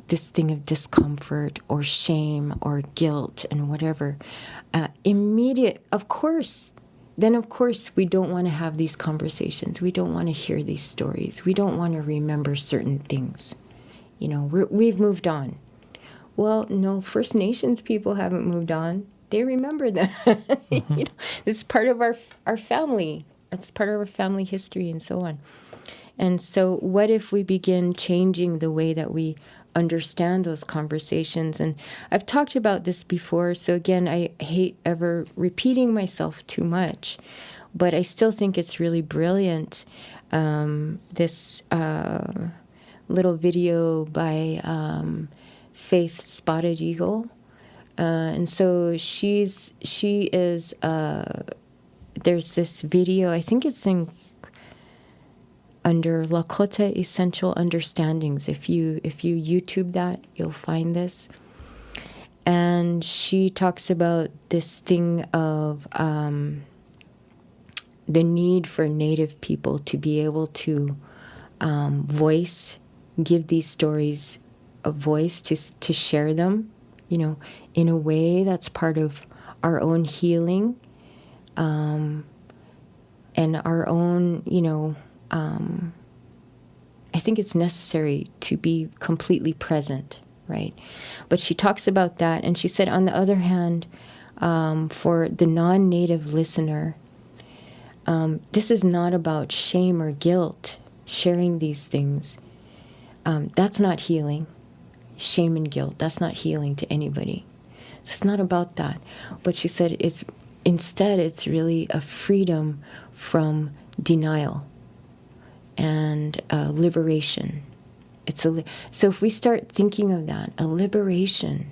this thing of discomfort or shame or guilt and whatever, of course, we don't want to have these conversations. We don't want to hear these stories. We don't want to remember certain things. You know, we've moved on. Well, no, First Nations people haven't moved on. They remember that. Mm-hmm. You know, this is part of our family. It's part of our family history and so on. And so what if we begin changing the way that we understand those conversations? And I've talked about this before, so again, I hate ever repeating myself too much, but I still think it's really brilliant. This little video by Faith Spotted Eagle. And so she is, there's this video, I think it's under Lakota Essential Understandings. If you YouTube that, you'll find this. And she talks about this thing of the need for Native people to be able to give these stories a voice, to share them, you know, in a way that's part of our own healing, and our own, you know, I think it's necessary to be completely present right? But she talks about that, and she said, on the other hand, for the non-native listener, this is not about shame or guilt, sharing these things. That's not healing. Shame and guilt, that's not healing to anybody. So it's not about that. But she said instead it's really a freedom from denial and liberation. So if we start thinking of that, a liberation,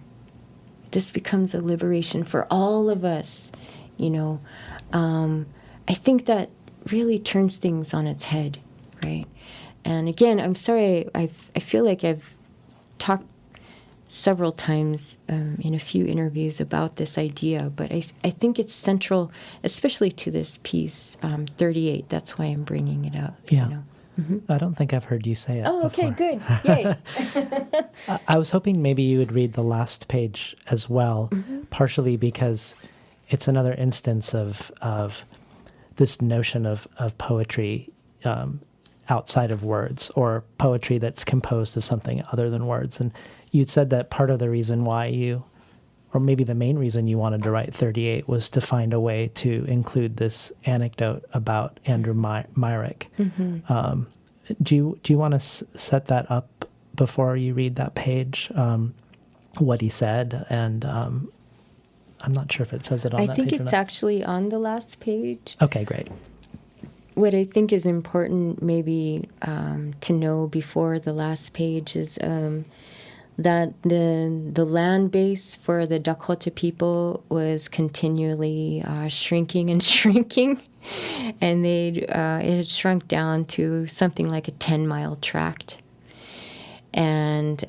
this becomes a liberation for all of us, you know. I think that really turns things on its head, right? And again, I'm sorry, I feel like I've talked several times in a few interviews about this idea, but I think it's central, especially to this piece, 38. That's why I'm bringing it up. Yeah. You know? Mm-hmm. I don't think I've heard you say it before. Okay, good. Yay. I was hoping maybe you would read the last page as well, partially because it's another instance of this notion of poetry outside of words, or poetry that's composed of something other than words. And you'd said that part of the reason why you, or maybe the main reason you wanted to write 38, was to find a way to include this anecdote about Andrew Myrick. Mm-hmm. Do you want to set that up before you read that page, what he said? And I'm not sure if it says it on that page. I think it's actually on the last page. Okay, great. What I think is important maybe to know before the last page is that the land base for the Dakota people was continually shrinking and shrinking, and it had shrunk down to something like a 10-mile tract. And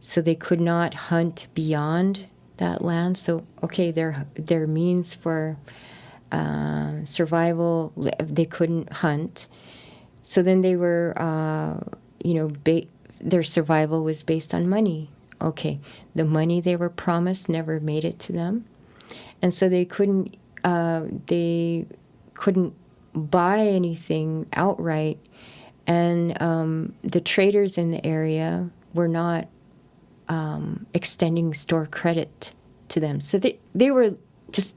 so they could not hunt beyond that land. So, okay, their means for survival, they couldn't hunt. So then they were, their survival was based on money. Okay, the money they were promised never made it to them, and so they couldn't buy anything outright, and the traders in the area were not extending store credit to them. So they were just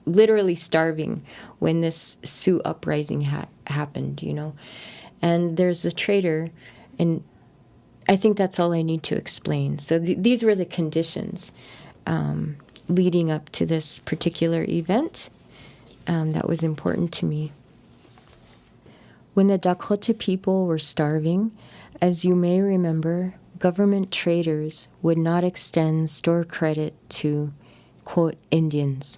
literally starving when this Sioux uprising happened, you know. And there's a trader, and I think that's all I need to explain. So these were the conditions leading up to this particular event that was important to me. When the Dakota people were starving, as you may remember, government traders would not extend store credit to, quote, Indians.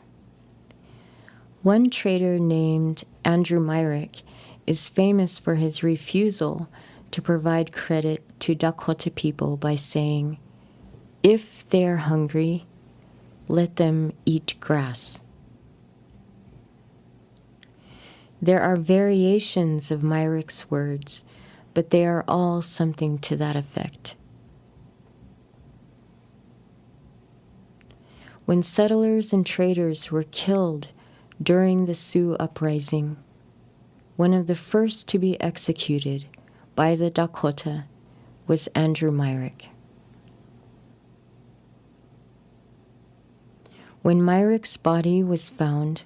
One trader named Andrew Myrick is famous for his refusal to provide credit to Dakota people by saying, "If they are hungry, let them eat grass." There are variations of Myrick's words, but they are all something to that effect. When settlers and traders were killed during the Sioux uprising, one of the first to be executed by the Dakota was Andrew Myrick. When Myrick's body was found,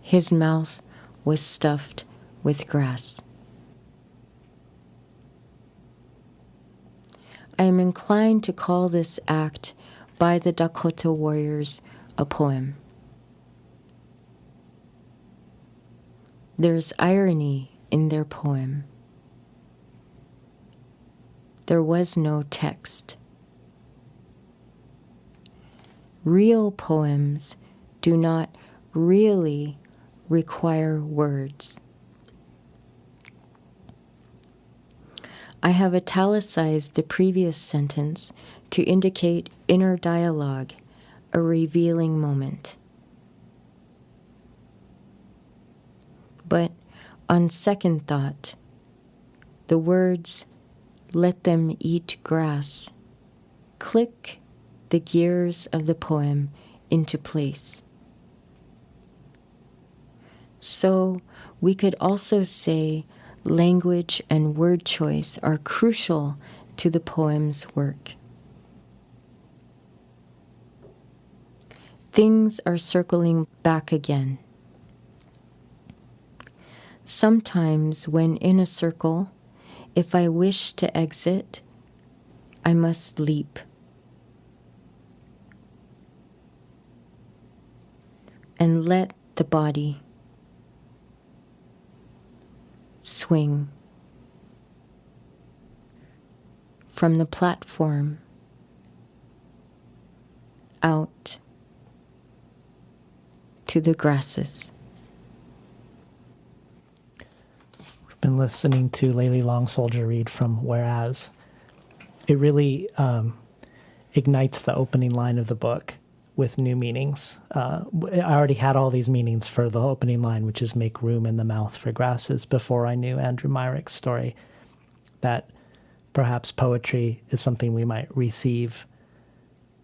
his mouth was stuffed with grass. I am inclined to call this act by the Dakota warriors a poem. There's irony in their poem. There was no text. Real poems do not really require words. I have italicized the previous sentence to indicate inner dialogue, a revealing moment. But on second thought, the words, "let them eat grass," click the gears of the poem into place. So we could also say language and word choice are crucial to the poem's work. Things are circling back again. Sometimes when in a circle, if I wish to exit, I must leap. And let the body swing from the platform out to the grasses. We've been listening to Layli Long Soldier read from Whereas. It really ignites the opening line of the book with new meanings. I already had all these meanings for the opening line, which is make room in the mouth for grasses, before I knew Andrew Myrick's story, that perhaps poetry is something we might receive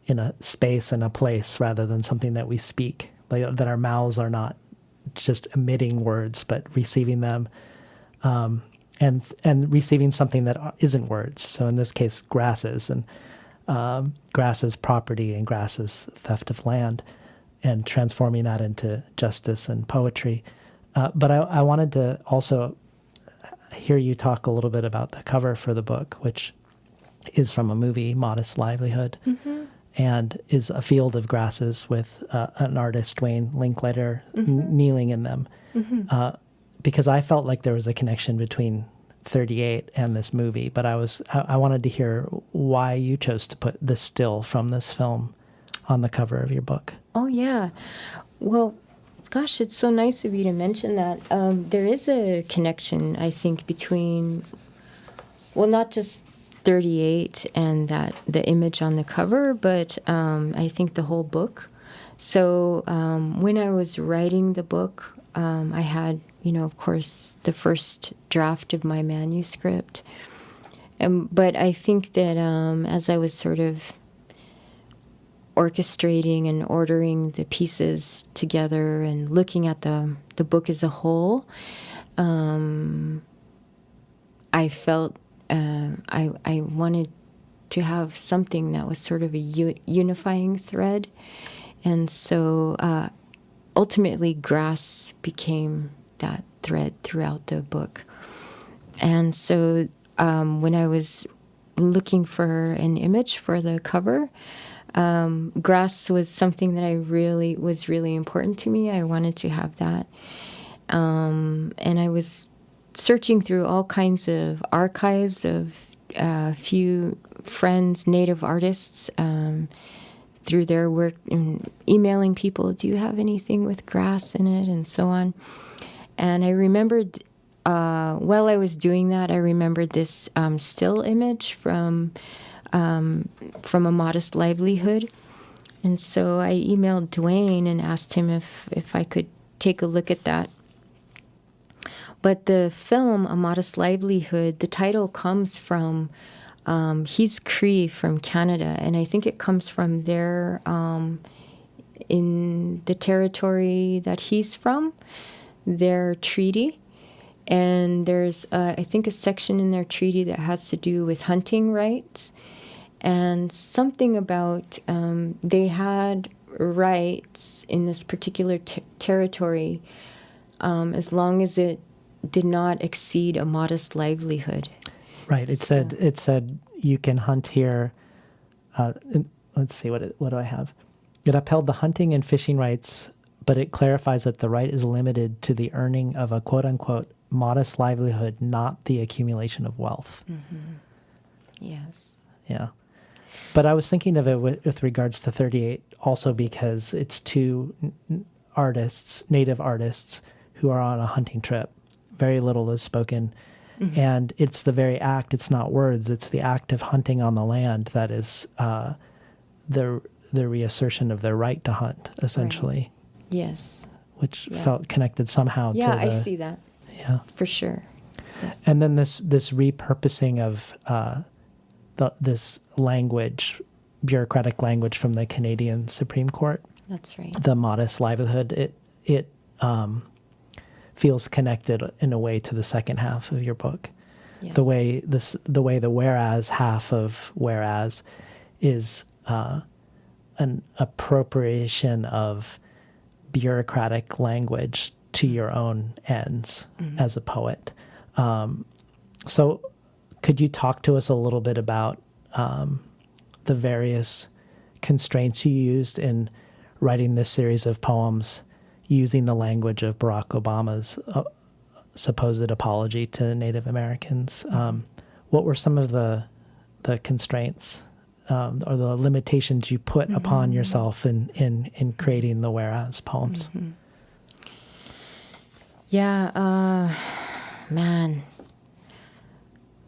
in a space and a place rather than something that we speak, like, that our mouths are not just emitting words, but receiving them, and receiving something that isn't words. So in this case, grasses, and grasses property and grasses theft of land, and transforming that into justice and poetry. But I wanted to also hear you talk a little bit about the cover for the book, which is from a movie, Modest Livelihood, and is a field of grasses with an artist, Dwayne Linklater, kneeling in them. Because I felt like there was a connection between 38 and this movie, but I wanted to hear why you chose to put this still from this film on the cover of your book. Oh, yeah. Well, gosh, it's so nice of you to mention that. There is a connection, I think, between, well, not just 38 and that the image on the cover, but I think the whole book. So when I was writing the book, I had, of course, the first draft of my manuscript. But I think that as I was sort of orchestrating and ordering the pieces together and looking at the book as a whole, I felt I wanted to have something that was sort of a unifying thread. And so ultimately, grass became that thread throughout the book. And so when I was looking for an image for the cover, grass was something that was really important to me. I wanted to have that. And I was searching through all kinds of archives of a few friends, native artists, through their work, and emailing people, do you have anything with grass in it, and so on. And I remembered, while I was doing that, I remembered this still image from a Modest Livelihood. And so I emailed Dwayne and asked him if I could take a look at that. But the film, A Modest Livelihood, the title comes from, he's Cree from Canada, and I think it comes from there in the territory that he's from, their treaty. And there's, I think, a section in their treaty that has to do with hunting rights, and something about they had rights in this particular territory as long as it did not exceed a modest livelihood. Right. It said you can hunt here. Let's see, what do I have? It upheld the hunting and fishing rights, but it clarifies that the right is limited to the earning of a quote unquote modest livelihood, not the accumulation of wealth. Mm-hmm. Yes. Yeah. But I was thinking of it with regards to 38 also because it's two artists, native artists, who are on a hunting trip. Very little is spoken. Mm-hmm. And it's the very act, it's not words, it's the act of hunting on the land that is the reassertion of their right to hunt, essentially. Right. Yes. Which felt connected somehow to the... Yeah, I see that. Yeah. For sure. Yes. And then this repurposing of this language, bureaucratic language from the Canadian Supreme Court. That's right. The modest livelihood, it feels connected in a way to the second half of your book. Yes. the way the whereas half of whereas is an appropriation of bureaucratic language to your own ends as a poet. So could you talk to us a little bit about the various constraints you used in writing this series of poems using the language of Barack Obama's supposed apology to Native Americans? What were some of the constraints or the limitations you put upon yourself in creating the whereas poems? Yeah, man.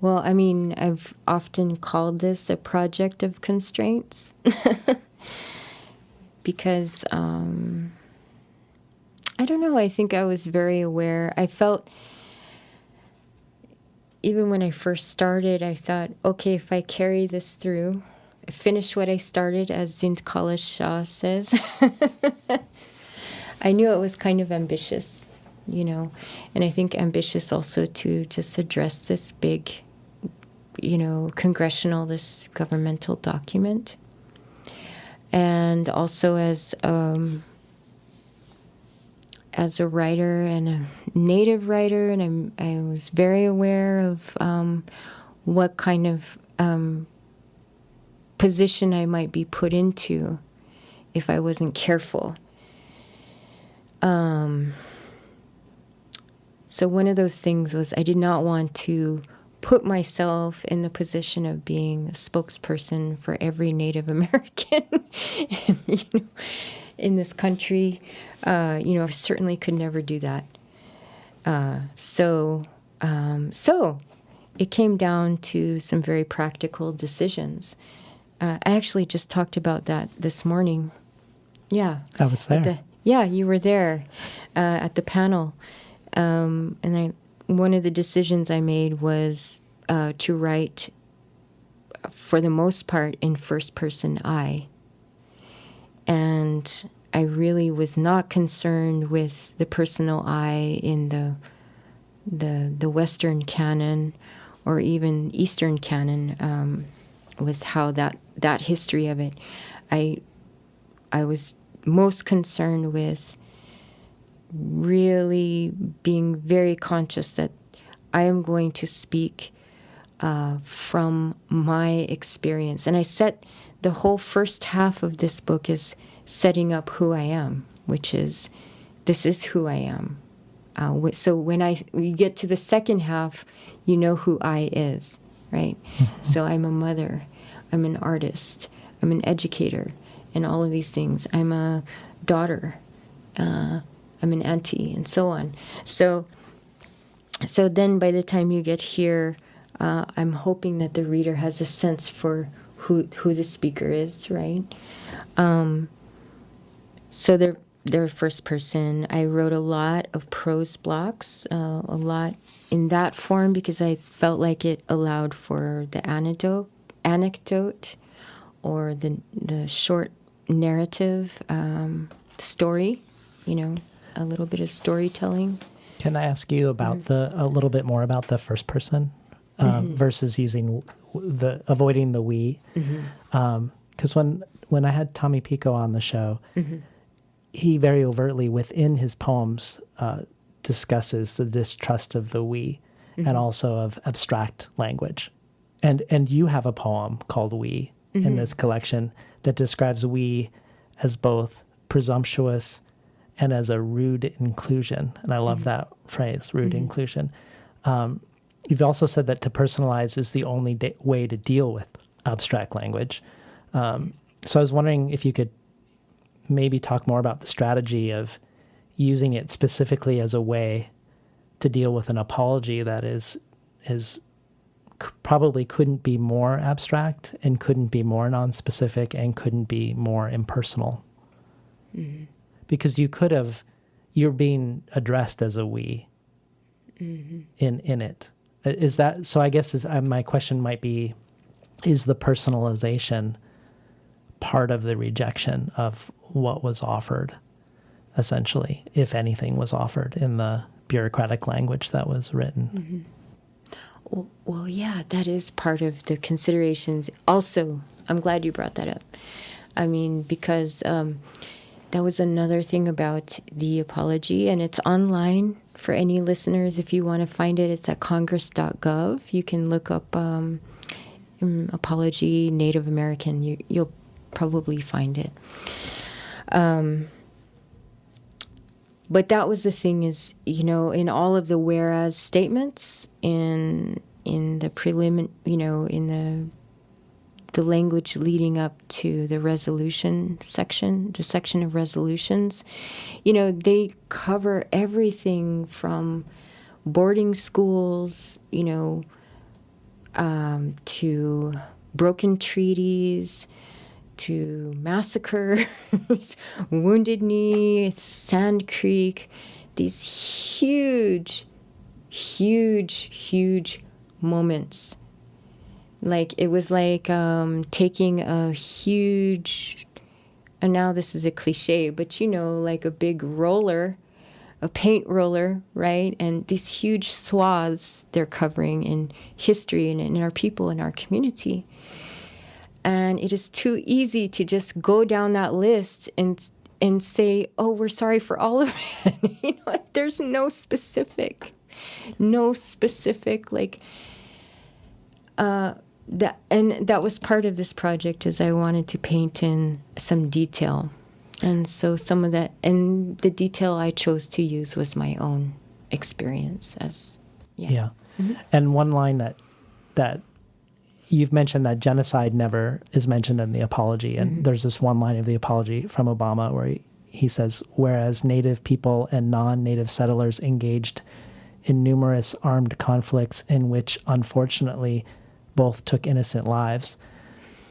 Well, I mean, I've often called this a project of constraints because, I don't know, I think I was very aware. I felt, even when I first started, I thought, okay, if I carry this through, finish what I started, as Zint Kala Shah says, I knew it was kind of ambitious, and I think ambitious also to just address this big, this governmental document. And also as a writer and a native writer, and I was very aware of what kind of position I might be put into if I wasn't careful. So one of those things was I did not want to put myself in the position of being a spokesperson for every Native American in this country. I certainly could never do that. So it came down to some very practical decisions. I actually just talked about that this morning. Yeah. I was there. You were there at the panel. One of the decisions I made was to write, for the most part, in first person I. And I really was not concerned with the personal I in the Western canon or even Eastern canon, with how that history of it. I was most concerned with really being very conscious that I am going to speak from my experience. And I set the whole first half of this book is setting up who I am, which is, this is who I am. So when we get to the second half, you know who I is, right? So I'm a mother, I'm an artist, I'm an educator, and all of these things. I'm a daughter, I'm an auntie, and so on. So then by the time you get here, I'm hoping that the reader has a sense for who the speaker is, right? So they're first person. I wrote a lot of prose blocks, a lot in that form because I felt like it allowed for the anecdote or the short narrative story, a little bit of storytelling. Can I ask you about a little bit more about the first person versus using avoiding the we? Because when I had Tommy Pico on the show, he very overtly within his poems discusses the distrust of the we and also of abstract language. And you have a poem called We in this collection that describes we as both presumptuous and as a rude inclusion. And I love that phrase, rude inclusion. You've also said that to personalize is the only way to deal with abstract language. So I was wondering if you could maybe talk more about the strategy of using it specifically as a way to deal with an apology that is probably couldn't be more abstract and couldn't be more nonspecific and couldn't be more impersonal. Because you're being addressed as a we in it. Is that, so I guess my question might be, is the personalization part of the rejection of what was offered, essentially, if anything was offered in the bureaucratic language that was written? Well, yeah, that is part of the considerations. Also, I'm glad you brought that up. I mean, because that was another thing about the apology, and it's online for any listeners. If you want to find it, it's at congress.gov. You can look up apology Native American. You'll probably find it. But that was the thing is, in all of the whereas statements, in the in the language leading up to the resolution section, the section of resolutions, they cover everything from boarding schools, to broken treaties, to massacres, Wounded Knee, Sand Creek, these huge, huge, huge moments. Like, it was like taking a huge, and now this is a cliche, but like a big roller, a paint roller, right? And these huge swaths they're covering in history and in our people, in our community. And it is too easy to just go down that list and say, oh, we're sorry for all of it. There's no specific, like, that was part of this project, is I wanted to paint in some detail. And so some of that, and the detail I chose to use was my own experience Yeah. Mm-hmm. And one line that you've mentioned, that genocide never is mentioned in the apology. And there's this one line of the apology from Obama where he says, whereas Native people and non-Native settlers engaged in numerous armed conflicts in which, unfortunately, both took innocent lives.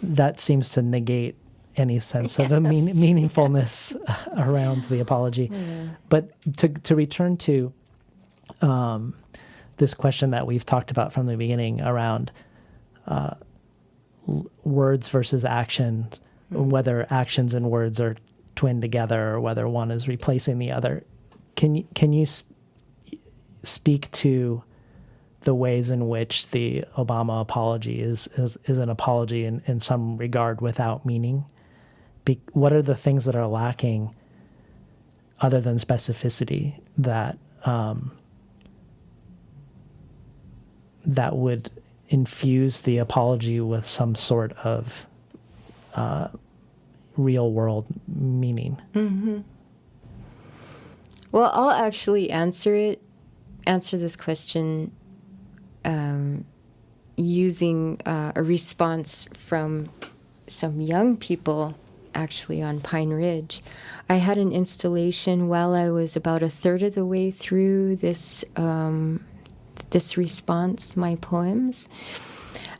That seems to negate any sense of a meaningfulness around the apology. Yeah. But to return to this question that we've talked about from the beginning around words versus actions, whether actions and words are twinned together or whether one is replacing the other, can you speak to the ways in which the Obama apology is an apology in some regard without meaning? What are the things that are lacking other than specificity that that would infuse the apology with some sort of real world meaning? Mm-hmm. Well, I'll actually answer this question using a response from some young people actually on Pine Ridge. I had an installation while I was about a third of the way through this response, my poems.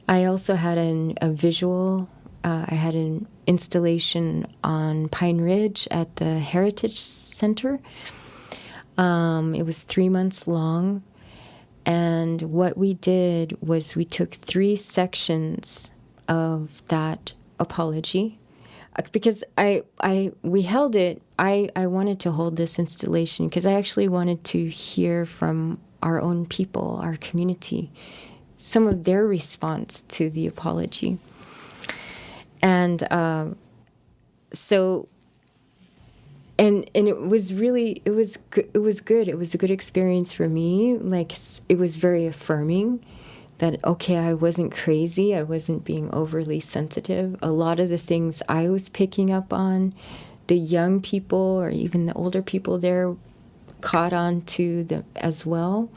I also had a visual. I had an installation on Pine Ridge at the Heritage Center. It was 3 months long. And what we did was we took 3 sections of that apology. Because we held it, I wanted to hold this installation because I actually wanted to hear from our own people, our community, some of their response to the apology. And so, and it was really, it was good. It was a good experience for me. Like, it was very affirming that, okay, I wasn't crazy. I wasn't being overly sensitive. A lot of the things I was picking up on, the young people or even the older people there caught on to them as well.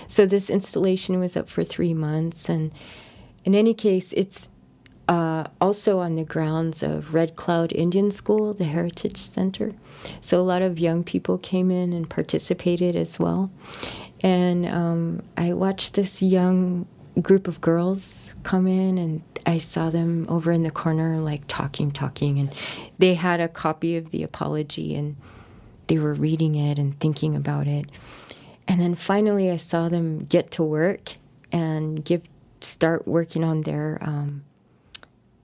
So this installation was up for 3 months. And in any case, it's also on the grounds of Red Cloud Indian School, the Heritage Center. So a lot of young people came in and participated as well. And I watched this young group of girls come in, and I saw them over in the corner, like talking, and they had a copy of the apology, and they were reading it and thinking about it. And then finally I saw them get to work and start working on their,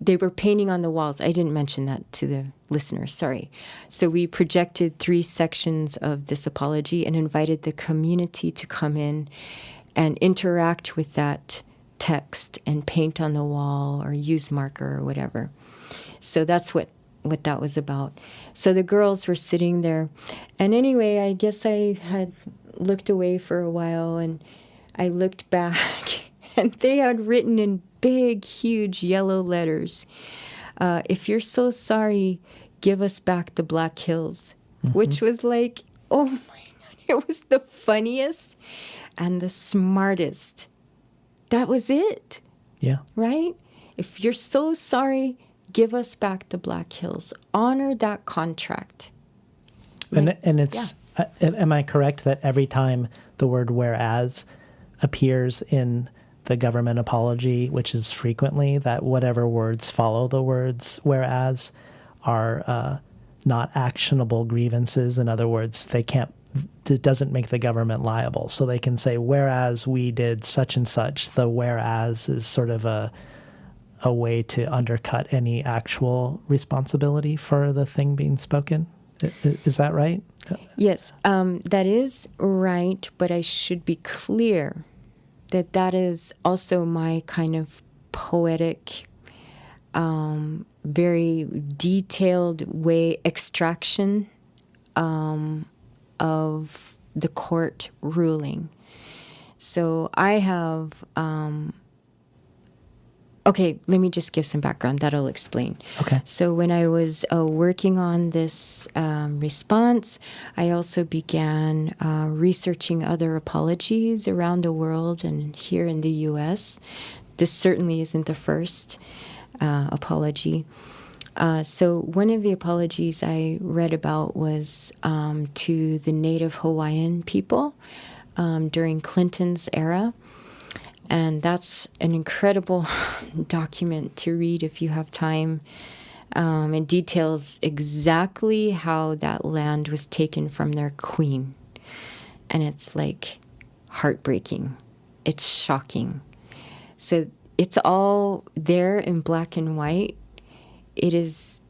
they were painting on the walls. I didn't mention that to the listeners, sorry. So we projected 3 sections of this apology and invited the community to come in and interact with that text and paint on the wall or use marker or whatever. So that's what that was about. So the girls were sitting there. And anyway, I guess I had looked away for a while, and I looked back, and they had written in big, huge yellow letters, if you're so sorry, give us back the Black Hills, which was like, oh my God, it was the funniest and the smartest. That was it. Yeah. Right? If you're so sorry, give us back the Black Hills. Honor that contract. And it's, am I correct that every time the word whereas appears in the government apology, which is frequently, that whatever words follow the words whereas are not actionable grievances? In other words, it doesn't make the government liable. So they can say, whereas we did such and such. The whereas is sort of a way to undercut any actual responsibility for the thing being spoken. Is that right? Yes, that is right, but I should be clear that is also my kind of poetic, very detailed extraction of the court ruling. So I have... Okay, let me just give some background. That'll explain. Okay. So when I was working on this response, I also began researching other apologies around the world and here in the U.S. This certainly isn't the first apology. So one of the apologies I read about was to the Native Hawaiian people during Clinton's era. And that's an incredible document to read if you have time. It details exactly how that land was taken from their queen. And it's like heartbreaking. It's shocking. So it's all there in black and white. It is,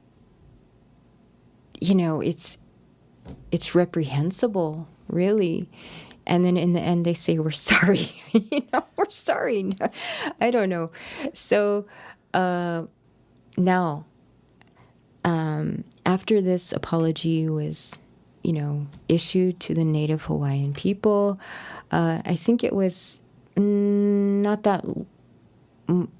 it's reprehensible, really. And then in the end, they say, we're sorry. We're sorry. I don't know. So now, after this apology was, issued to the Native Hawaiian people, I think it was not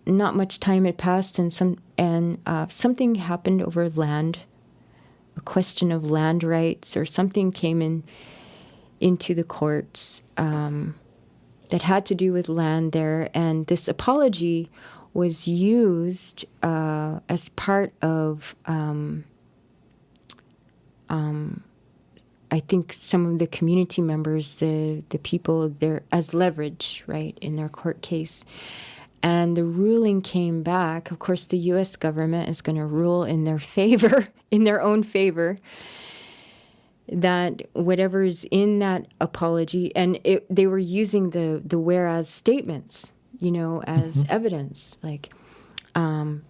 much time had passed, and something happened over land, a question of land rights or something came into the courts that had to do with land there. And this apology was used as part of, I think, some of the community members, the people there, as leverage, right, in their court case. And the ruling came back. Of course, the U.S. government is going to rule in their favor, in their own favor, that whatever is in that apology, and they were using the whereas statements, as evidence, like, and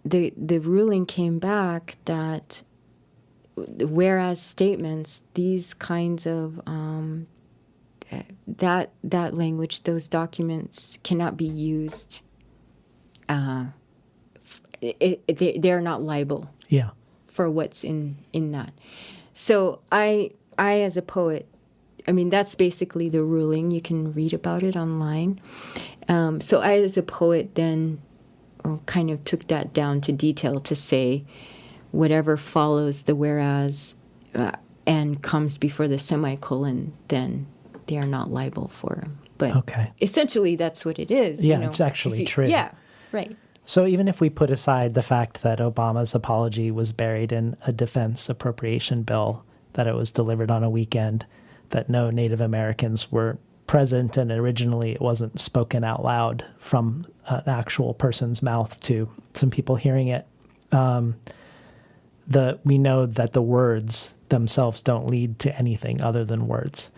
the ruling came back that the whereas statements, these kinds of that language, those documents cannot be used. They're not liable. Yeah. For what's in that. So I as a poet, that's basically the ruling. You can read about it online. So I as a poet then kind of took that down to detail to say whatever follows the whereas and comes before the semicolon, then they are not liable for. But essentially that's what it is. Yeah, it's actually true. Yeah, right. So even if we put aside the fact that Obama's apology was buried in a defense appropriation bill, that it was delivered on a weekend, that no Native Americans were present, and originally it wasn't spoken out loud from an actual person's mouth to some people hearing it, we know that the words themselves don't lead to anything other than words.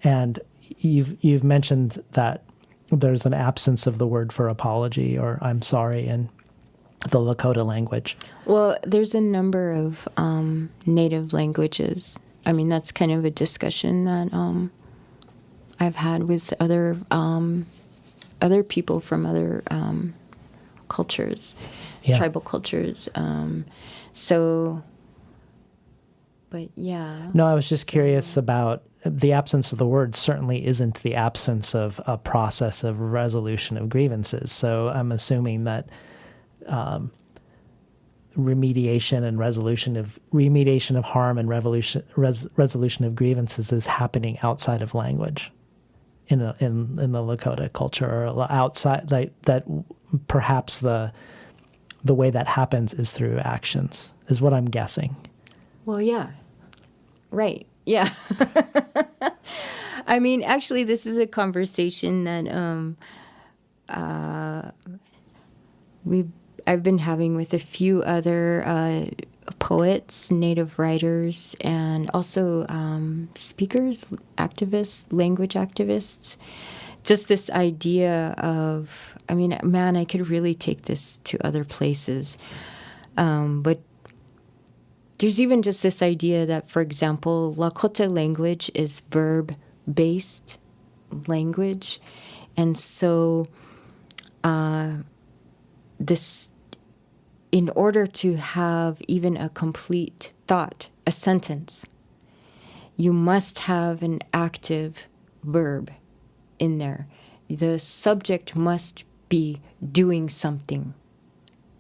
And you've mentioned that there's an absence of the word for apology or I'm sorry in the Lakota language. Well, there's a number of native languages. That's kind of a discussion that I've had with other people from other cultures, Yeah. tribal cultures. So, but yeah. No, I was just curious about the absence of the word certainly isn't the absence of a process of resolution of grievances. So I'm assuming that remediation of harm and resolution of grievances is happening outside of language in the Lakota culture, or outside, like that. Perhaps the way that happens is through actions, is what I'm guessing. Well, yeah. Right. Yeah. I mean, actually, this is a conversation that I've been having with a few other poets, native writers, and also speakers, activists, language activists. Just this idea of, I mean, man, I could really take this to other places. But there's even just this idea that, for example, Lakota language is verb-based language. And so this, in order to have even a complete thought, a sentence, you must have an active verb in there. The subject must be doing something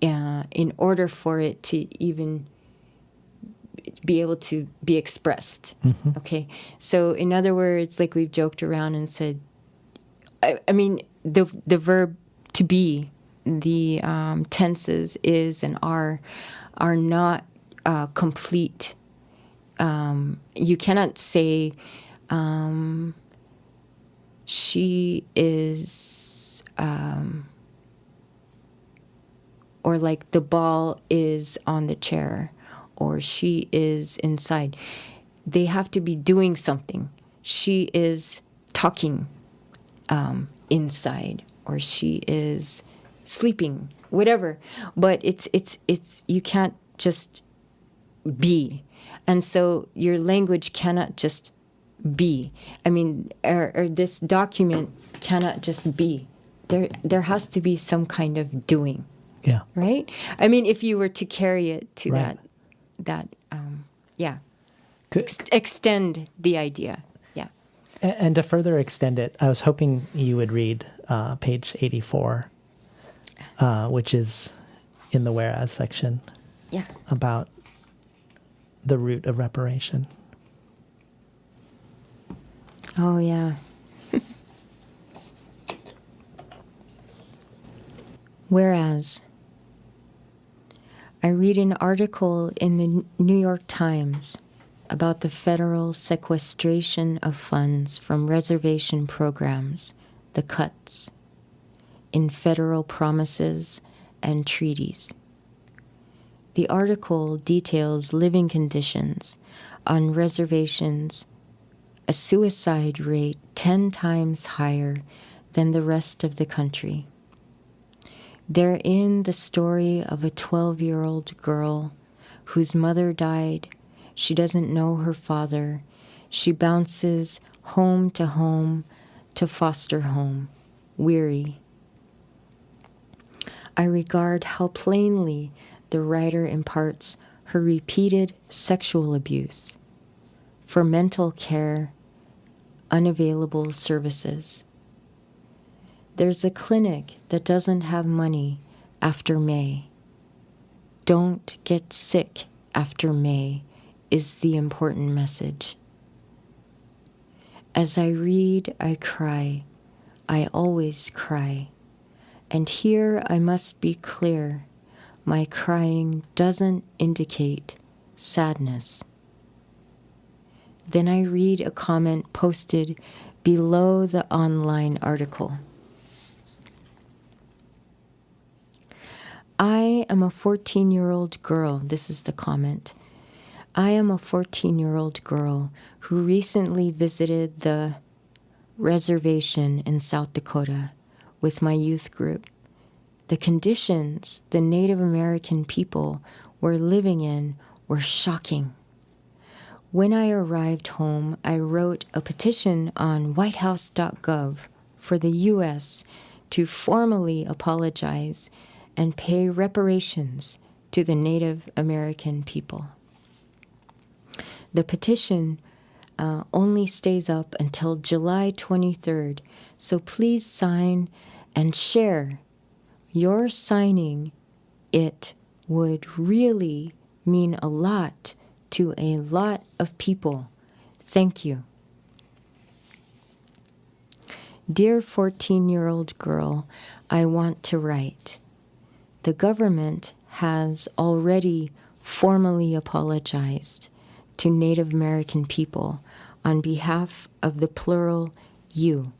in order for it to even be able to be expressed. Mm-hmm. Okay. So in other words, like we've joked around and said, I mean, the verb to be, the tenses is and are not complete. You cannot say she is, or like the ball is on the chair, or she is inside. They have to be doing something. She is talking inside, or she is sleeping, whatever. But it's you can't just be. And so your language cannot just be. I mean, or this document cannot just be. There has to be some kind of doing. Yeah. Right? I mean, if you were to carry it to right. that yeah. Extend the idea. Yeah. And to further extend it, I was hoping you would read page 84, which is in the whereas section. Yeah. About the root of reparation. Oh, yeah. Whereas, I read an article in the New York Times about the federal sequestration of funds from reservation programs, the cuts, in federal promises and treaties. The article details living conditions on reservations, a suicide rate 10 times higher than the rest of the country. Therein the story of a 12-year-old girl whose mother died. She doesn't know her father. She bounces home to foster home, weary. I regard how plainly the writer imparts her repeated sexual abuse. For mental care, unavailable services. There's a clinic that doesn't have money after May. Don't get sick after May is the important message. As I read, I cry. I always cry. And here I must be clear. My crying doesn't indicate sadness. Then I read a comment posted below the online article. I am a 14-year-old girl. This is the comment. I am a 14-year-old girl who recently visited the reservation in South Dakota with my youth group. The conditions the Native American people were living in were shocking. When I arrived home, I wrote a petition on whitehouse.gov for the U.S. to formally apologize and pay reparations to the Native American people. The petition only stays up until July 23rd, so please sign and share. Your signing it would really mean a lot to a lot of people. Thank you. Dear 14-year-old girl, I want to write. The government has already formally apologized to Native American people on behalf of the plural you,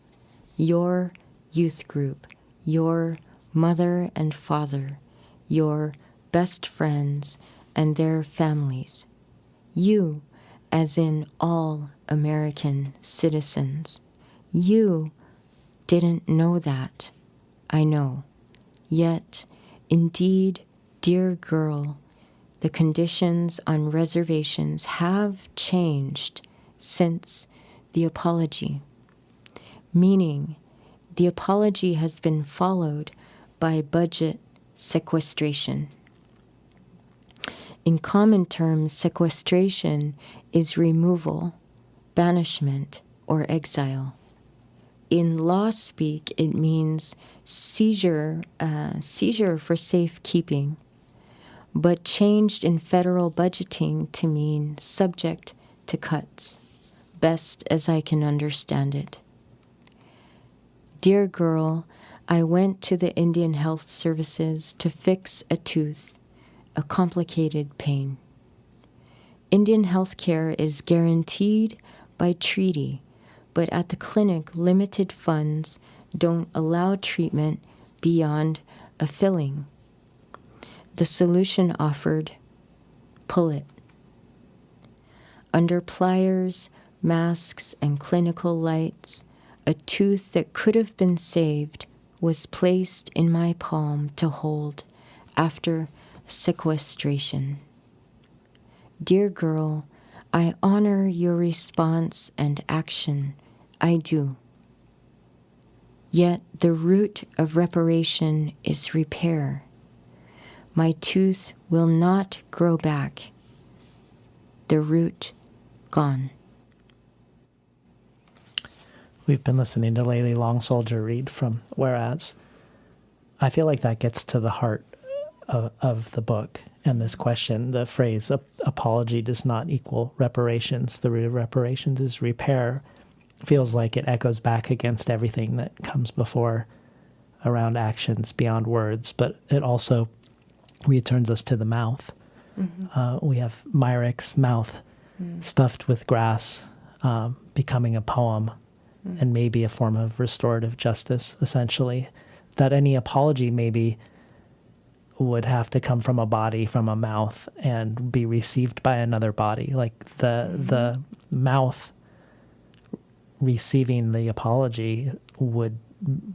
your youth group, your mother and father, your best friends and their families. You, as in all American citizens. You didn't know that, I know. Yet, indeed, dear girl, the conditions on reservations have changed since the apology. Meaning, the apology has been followed by budget sequestration. In common terms, sequestration is removal, banishment, or exile. In law speak, it means seizure for safekeeping, but changed in federal budgeting to mean subject to cuts, best as I can understand it. Dear girl, I went to the Indian Health Services to fix a tooth, a complicated pain. Indian health care is guaranteed by treaty, but at the clinic, limited funds don't allow treatment beyond a filling. The solution offered, pull it. Under pliers, masks, and clinical lights, a tooth that could have been saved was placed in my palm to hold after sequestration. Dear girl, I honor your response and action. I do. Yet the root of reparation is repair. My tooth will not grow back. The root gone. We've been listening to Layli Long Soldier read from Whereas. I feel like that gets to the heart of the book and this question. The phrase, apology does not equal reparations. The root of reparations is repair. Feels like it echoes back against everything that comes before around actions beyond words, but it also returns us to the mouth. Mm-hmm. We have Meyrick's mouth stuffed with grass, becoming a poem, and maybe a form of restorative justice, essentially. That any apology maybe would have to come from a body, from a mouth, and be received by another body. Like the mouth receiving the apology would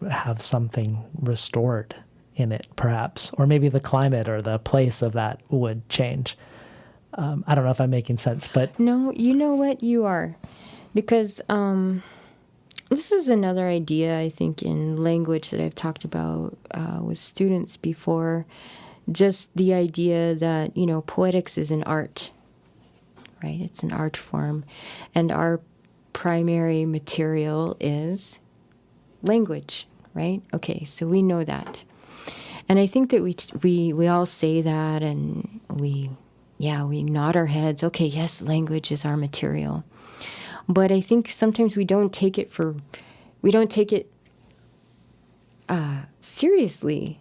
have something restored in it, perhaps. Or maybe the climate or the place of that would change. I don't know if I'm making sense, but... No, you know what? You are. Because this is another idea, I think, in language that I've talked about with students before. Just the idea that, you know, poetics is an art, right? It's an art form. And our primary material is language, right? Okay, so we know that. And I think that we all say that, and we nod our heads. Okay, yes, language is our material. But I think sometimes we don't take it seriously,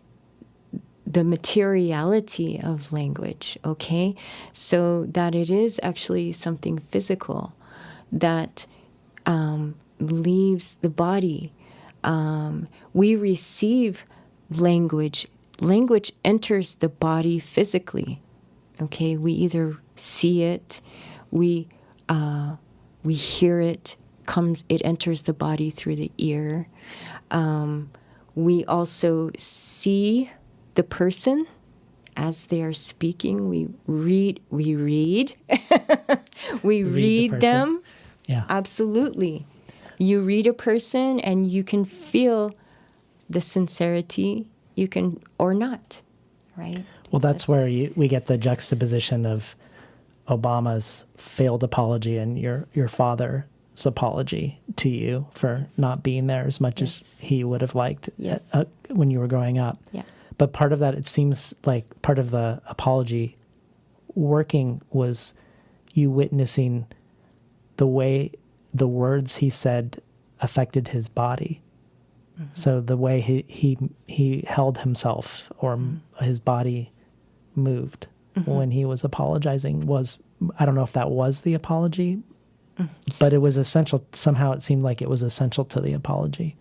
the materiality of language, okay? So that it is actually something physical that leaves the body. We receive language. Language enters the body physically, okay? We either see it, we hear it, it enters the body through the ear. We also see the person as they are speaking, we read, we read the person. them. Yeah. Absolutely. You read a person and you can feel the sincerity, you can, or not, right? Well, that's where we get the juxtaposition of Obama's failed apology and your father's apology to you for not being there as much as he would have liked when you were growing up. Yeah. But part of that, it seems like part of the apology working was you witnessing the way the words he said affected his body. Mm-hmm. So the way he held himself or his body moved when he was apologizing was, I don't know if that was the apology, but it was essential. Somehow it seemed like it was essential to the apology.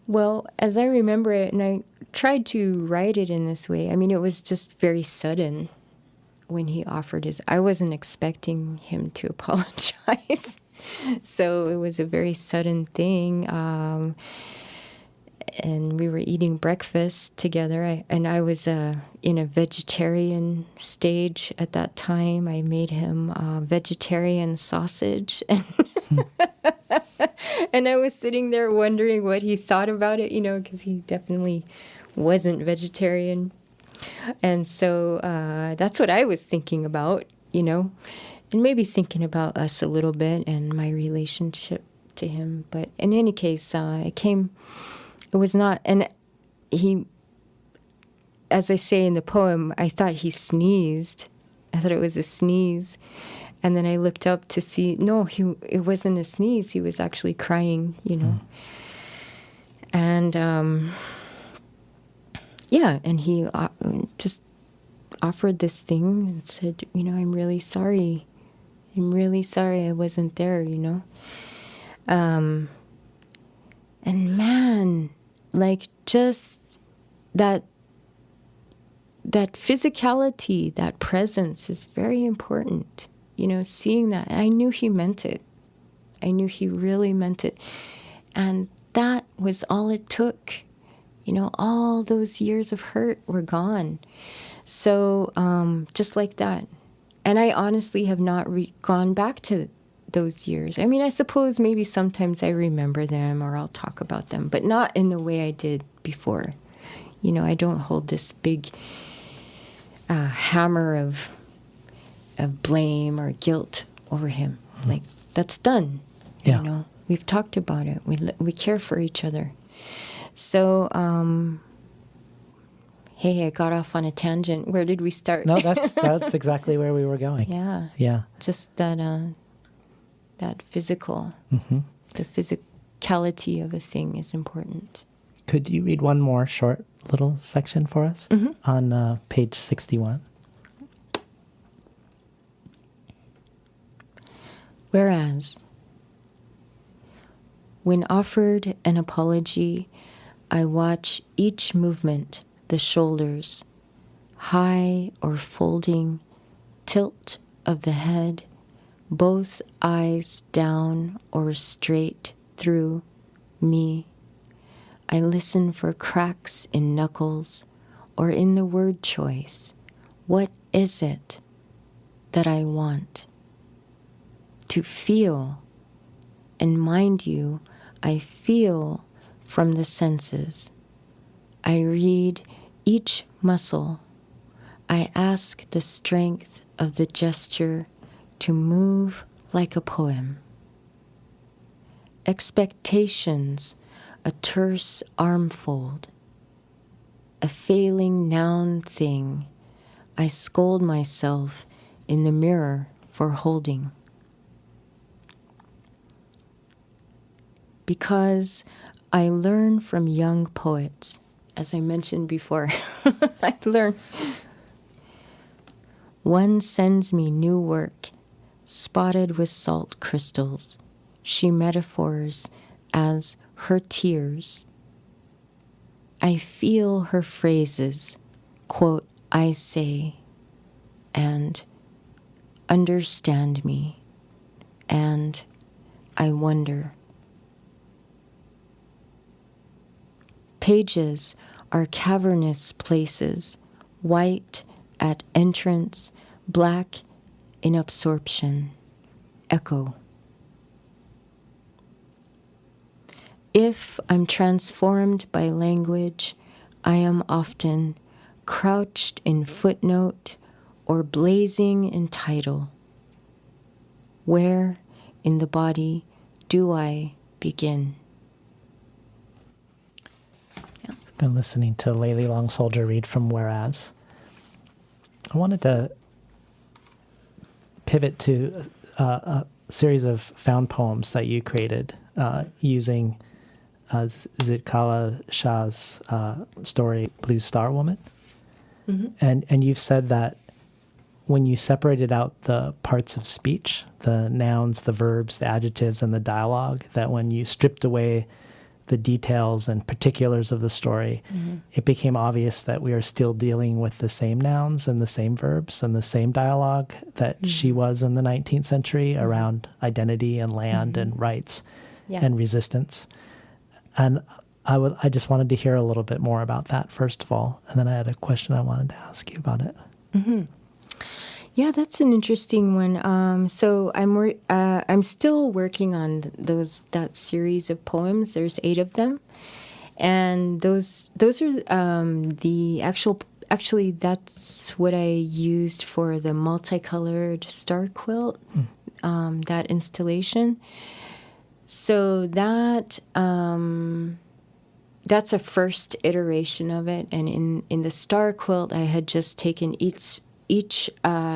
Well, as I remember it, and I tried to write it in this way, I mean, it was just very sudden when he offered his, I wasn't expecting him to apologize. So it was a very sudden thing. And we were eating breakfast together. I was in a vegetarian stage at that time. I made him vegetarian sausage. And I was sitting there wondering what he thought about it, because he definitely wasn't vegetarian. And so that's what I was thinking about, and maybe thinking about us a little bit and my relationship to him. But in any case, it was not, and he, as I say in the poem, I thought he sneezed. I thought it was a sneeze. And then I looked up to see, no, it wasn't a sneeze. He was actually crying, And, and he just offered this thing and said, I'm really sorry. I'm really sorry I wasn't there, And man, like just that physicality, that presence is very important. Seeing that. I knew he meant it. I knew he really meant it. And that was all it took. All those years of hurt were gone. So just like that. And I honestly have not gone back to those years. I mean, I suppose maybe sometimes I remember them or I'll talk about them, but not in the way I did before. I don't hold this big hammer of blame or guilt over him. Like, that's done. Yeah. We've talked about it. We care for each other. So, hey, I got off on a tangent. Where did we start? No, that's exactly where we were going. Yeah. Yeah. Just that physical, the physicality of a thing is important. Could you read one more short little section for us on page 61? Whereas, when offered an apology, I watch each movement, the shoulders, high or folding, tilt of the head, both eyes down or straight through me. I listen for cracks in knuckles or in the word choice. What is it that I want to feel? And mind you, I feel from the senses. I read each muscle. I ask the strength of the gesture to move like a poem. Expectations, a terse armfold, a failing noun thing. I scold myself in the mirror for holding. Because I learn from young poets, as I mentioned before. I learn. One sends me new work, spotted with salt crystals. She metaphors as her tears. I feel her phrases, quote, I say, and understand me, and I wonder. Pages are cavernous places, white at entrance, black in absorption. Echo. If I'm transformed by language, I am often crouched in footnote or blazing in title. Where in the body do I begin? I've been listening to Layli Long Soldier read from Whereas. I wanted to pivot to a series of found poems that you created using Zitkala Shah's story, Blue Star Woman. Mm-hmm. And you've said that when you separated out the parts of speech, the nouns, the verbs, the adjectives, and the dialogue, that when you stripped away the details and particulars of the story, it became obvious that we are still dealing with the same nouns and the same verbs and the same dialogue that she was in the 19th century around identity and land and rights and resistance. And I just wanted to hear a little bit more about that, first of all. And then I had a question I wanted to ask you about it. Mm-hmm. Yeah, that's an interesting one. So I'm still working on that series of poems. There's 8 of them, and those are the actual. Actually, that's what I used for the multicolored star quilt, that installation. So that's a first iteration of it, and in the star quilt, I had just taken each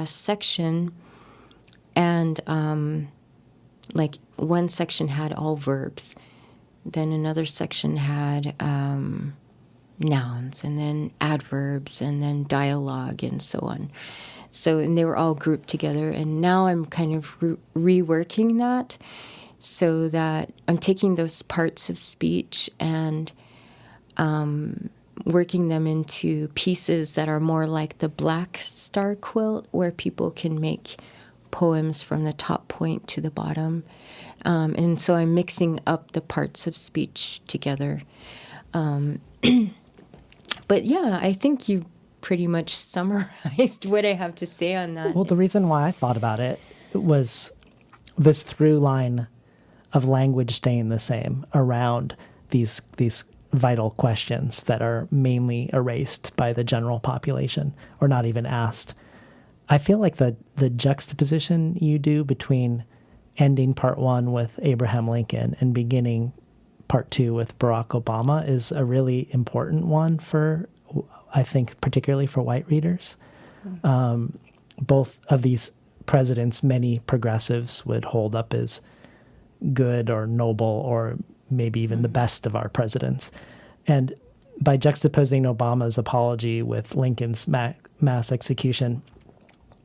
section, and like one section had all verbs, then another section had nouns, and then adverbs, and then dialogue, and so on. So, and they were all grouped together, and now I'm kind of reworking that so that I'm taking those parts of speech and working them into pieces that are more like the black star quilt, where people can make poems from the top point to the bottom. And so I'm mixing up the parts of speech together. But yeah, I think you pretty much summarized what I have to say on that. Well, the reason why I thought about it was this through line of language staying the same around these vital questions that are mainly erased by the general population or not even asked. I feel like the juxtaposition you do between ending part 1 with Abraham Lincoln and beginning part 2 with Barack Obama is a really important one for, I think, particularly for white readers. Both of these presidents, many progressives would hold up as good or noble or maybe even the best of our presidents. And by juxtaposing Obama's apology with Lincoln's mass execution,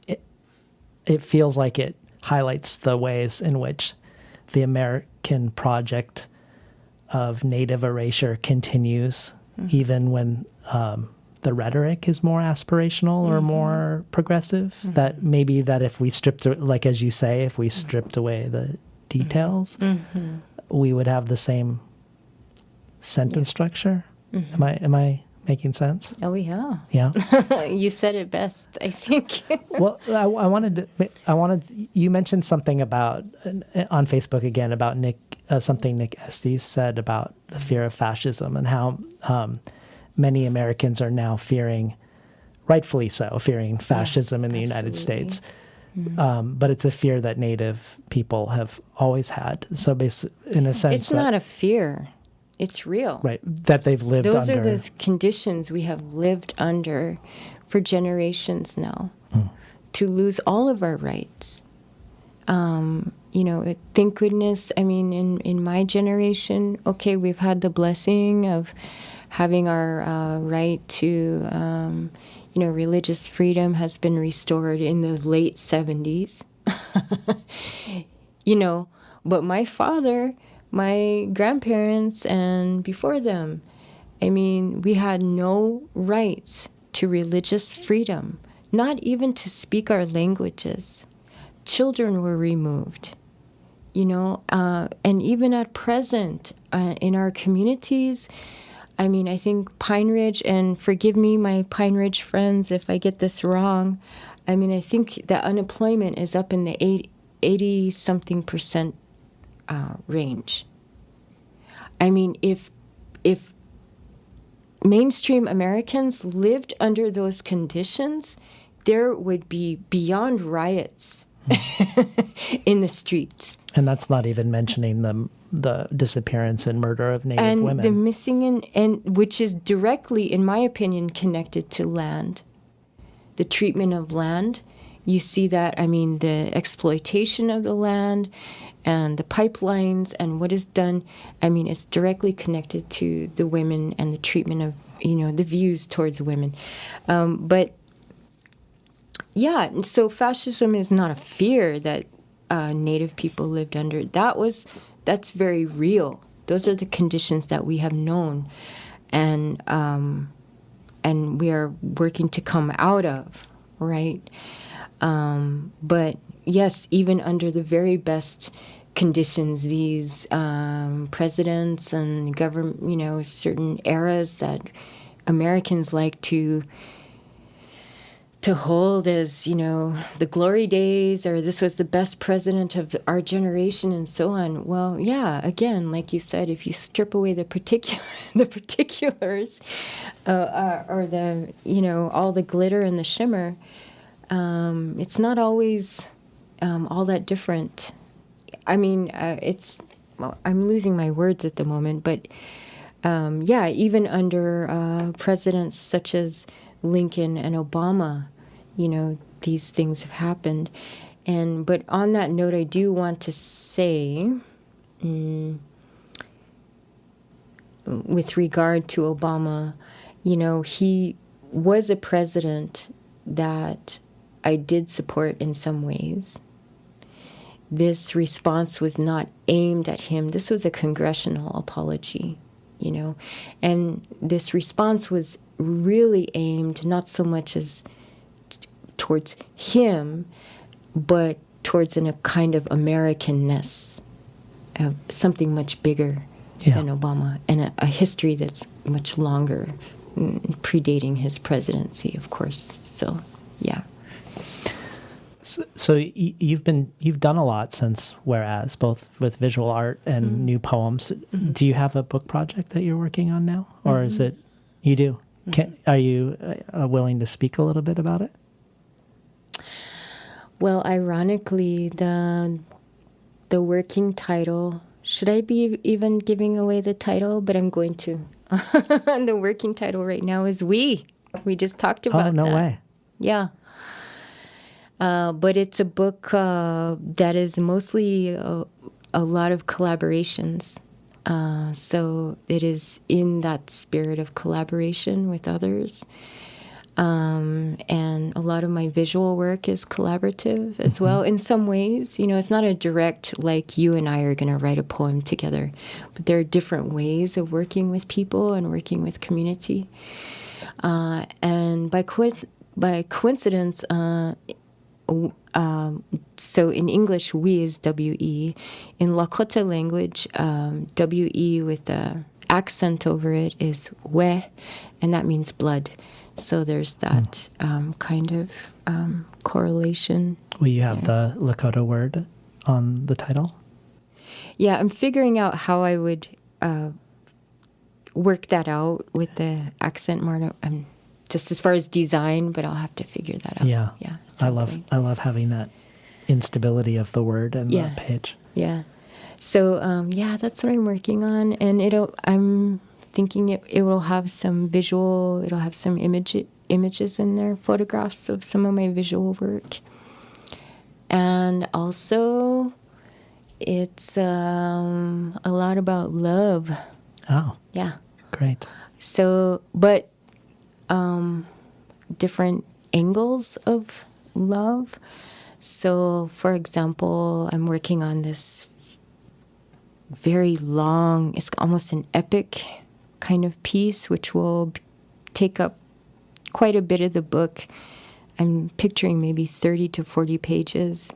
it feels like it highlights the ways in which the American project of native erasure continues, even when the rhetoric is more aspirational or more progressive. That maybe that if we stripped, like as you say, if we stripped away the details, we would have the same sentence structure. Am I making sense? Oh yeah. Yeah. You said it best, I think. Well, I wanted you mentioned something about on Facebook again about something Nick Estes said about the fear of fascism and how many Americans are now rightfully so, fearing fascism in the United States. But it's a fear that Native people have always had. So in a sense, it's not a fear. It's real. Right, that they've lived under. Those are the conditions we have lived under for generations now, to lose all of our rights. Thank goodness, I mean, in my generation, okay, we've had the blessing of having our right to, religious freedom has been restored in the late 70s. But my father, my grandparents, and before them, I mean, we had no rights to religious freedom, not even to speak our languages. Children were removed, and even at present, in our communities, I mean, I think Pine Ridge, and forgive me, my Pine Ridge friends, if I get this wrong. I mean, I think the unemployment is up in the 80-something% range. I mean, if mainstream Americans lived under those conditions, there would be beyond riots in the streets. And that's not even mentioning the disappearance and murder of Native And women. the missing, and which is directly, in my opinion, connected to land. The treatment of land. You see that, I mean, the exploitation of the land and the pipelines and what is done. I mean, it's directly connected to the women and the treatment of, the views towards women. But yeah, so fascism is not a fear that Native people lived under. That's very real. Those are the conditions that we have known, and we are working to come out of, right? But yes, even under the very best conditions, these presidents and government, certain eras that Americans like to hold as, the glory days, or this was the best president of our generation, and so on. Well, yeah, again, like you said, if you strip away the particulars, or the, all the glitter and the shimmer, it's not always all that different. I mean, I'm losing my words at the moment, but yeah, even under presidents such as Lincoln and Obama, these things have happened. But on that note, I do want to say, with regard to Obama, he was a president that I did support in some ways. This response was not aimed at him. This was a congressional apology, and this response was really aimed not so much as towards him, but towards a kind of Americanness, something much bigger than Obama, and a history that's much longer, predating his presidency, of course. So, yeah. So you've done a lot since Whereas, both with visual art and new poems. Mm-hmm. Do you have a book project that you're working on now, or is it you do? Are you willing to speak a little bit about it? Well, ironically, the working title, should I be even giving away the title? But I'm going to. The working title right now is We. We just talked about that. Oh, no way. Yeah. But it's a book that is mostly a lot of collaborations. So it is in that spirit of collaboration with others. And a lot of my visual work is collaborative as well in some ways. It's not a direct, like you and I are going to write a poem together, but there are different ways of working with people and working with community. And by coincidence, so in English, we is W-E. In Lakota language, W-E with the accent over it is we, and that means blood. So there's that kind of correlation. Will you have the Lakota word on the title? Yeah, I'm figuring out how I would work that out with the accent more. Just as far as design, but I'll have to figure that out. Yeah. I love having that instability of the word and the page. Yeah. So that's what I'm working on, and I'm thinking it will have some visual. It'll have some images in there, photographs of some of my visual work, and also it's a lot about love. Oh. Yeah. Great. So, but different angles of love. So, for example, I'm working on this very long, it's almost an epic kind of piece, which will take up quite a bit of the book. I'm picturing maybe 30 to 40 pages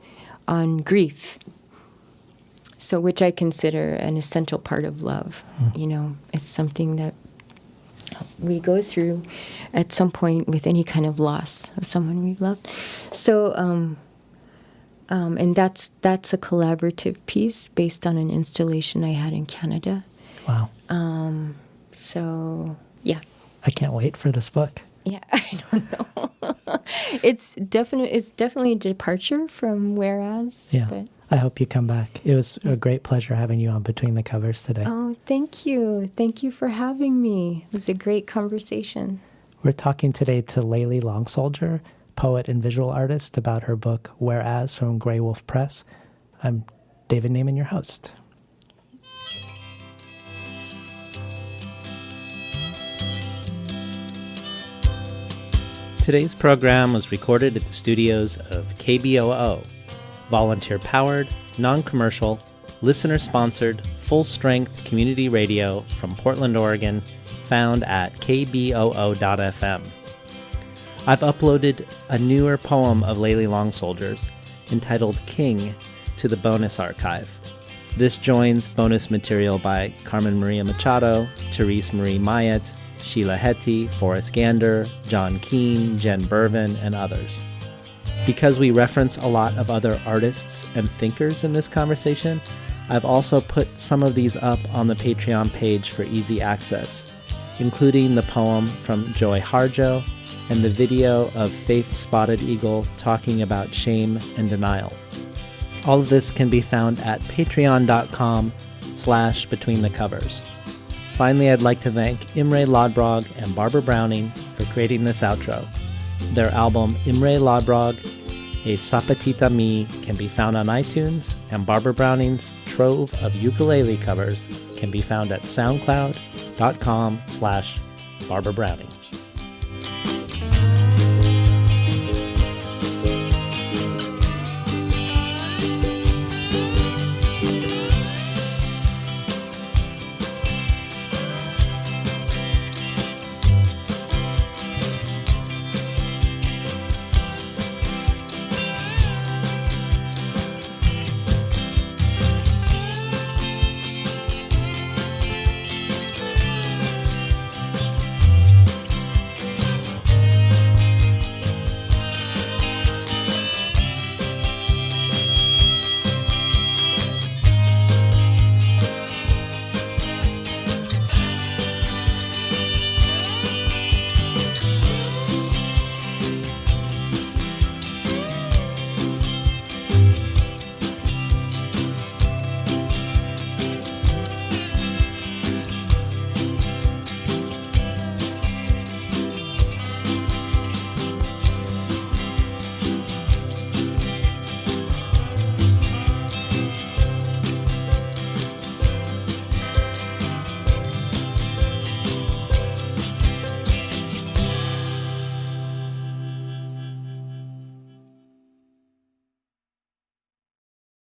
on grief. So, which I consider an essential part of love. It's something that we go through at some point with any kind of loss of someone we've loved. So, and that's a collaborative piece based on an installation I had in Canada. Wow. So, yeah. I can't wait for this book. Yeah, I don't know. It's definitely a departure from Whereas. Yeah. But I hope you come back. It was a great pleasure having you on Between the Covers today. oh, thank you. Thank you for having me. It was a great conversation. We're talking today to Layli Long Soldier, poet and visual artist, about her book Whereas from Grey Wolf Press. I'm David Naiman, your host. Today's program was recorded at the studios of KBOO, volunteer-powered, non-commercial, listener-sponsored, full-strength community radio from Portland, Oregon, found at kboo.fm. I've uploaded a newer poem of Layli Long Soldier's entitled King to the bonus archive. This joins bonus material by Carmen Maria Machado, Therese Marie Mayet, Sheila Hetty, Forrest Gander, John Keane, Jen Bervin, and others. Because we reference a lot of other artists and thinkers in this conversation, I've also put some of these up on the Patreon page for easy access, including the poem from Joy Harjo and the video of Faith Spotted Eagle talking about shame and denial. All of this can be found at patreon.com/betweenthecovers. Finally, I'd like to thank Imre Lodbrog and Barbara Browning for creating this outro. Their album Imre Lodbrog, A Sapatita Me, can be found on iTunes, and Barbara Browning's trove of ukulele covers can be found at soundcloud.com/Barbara Browning.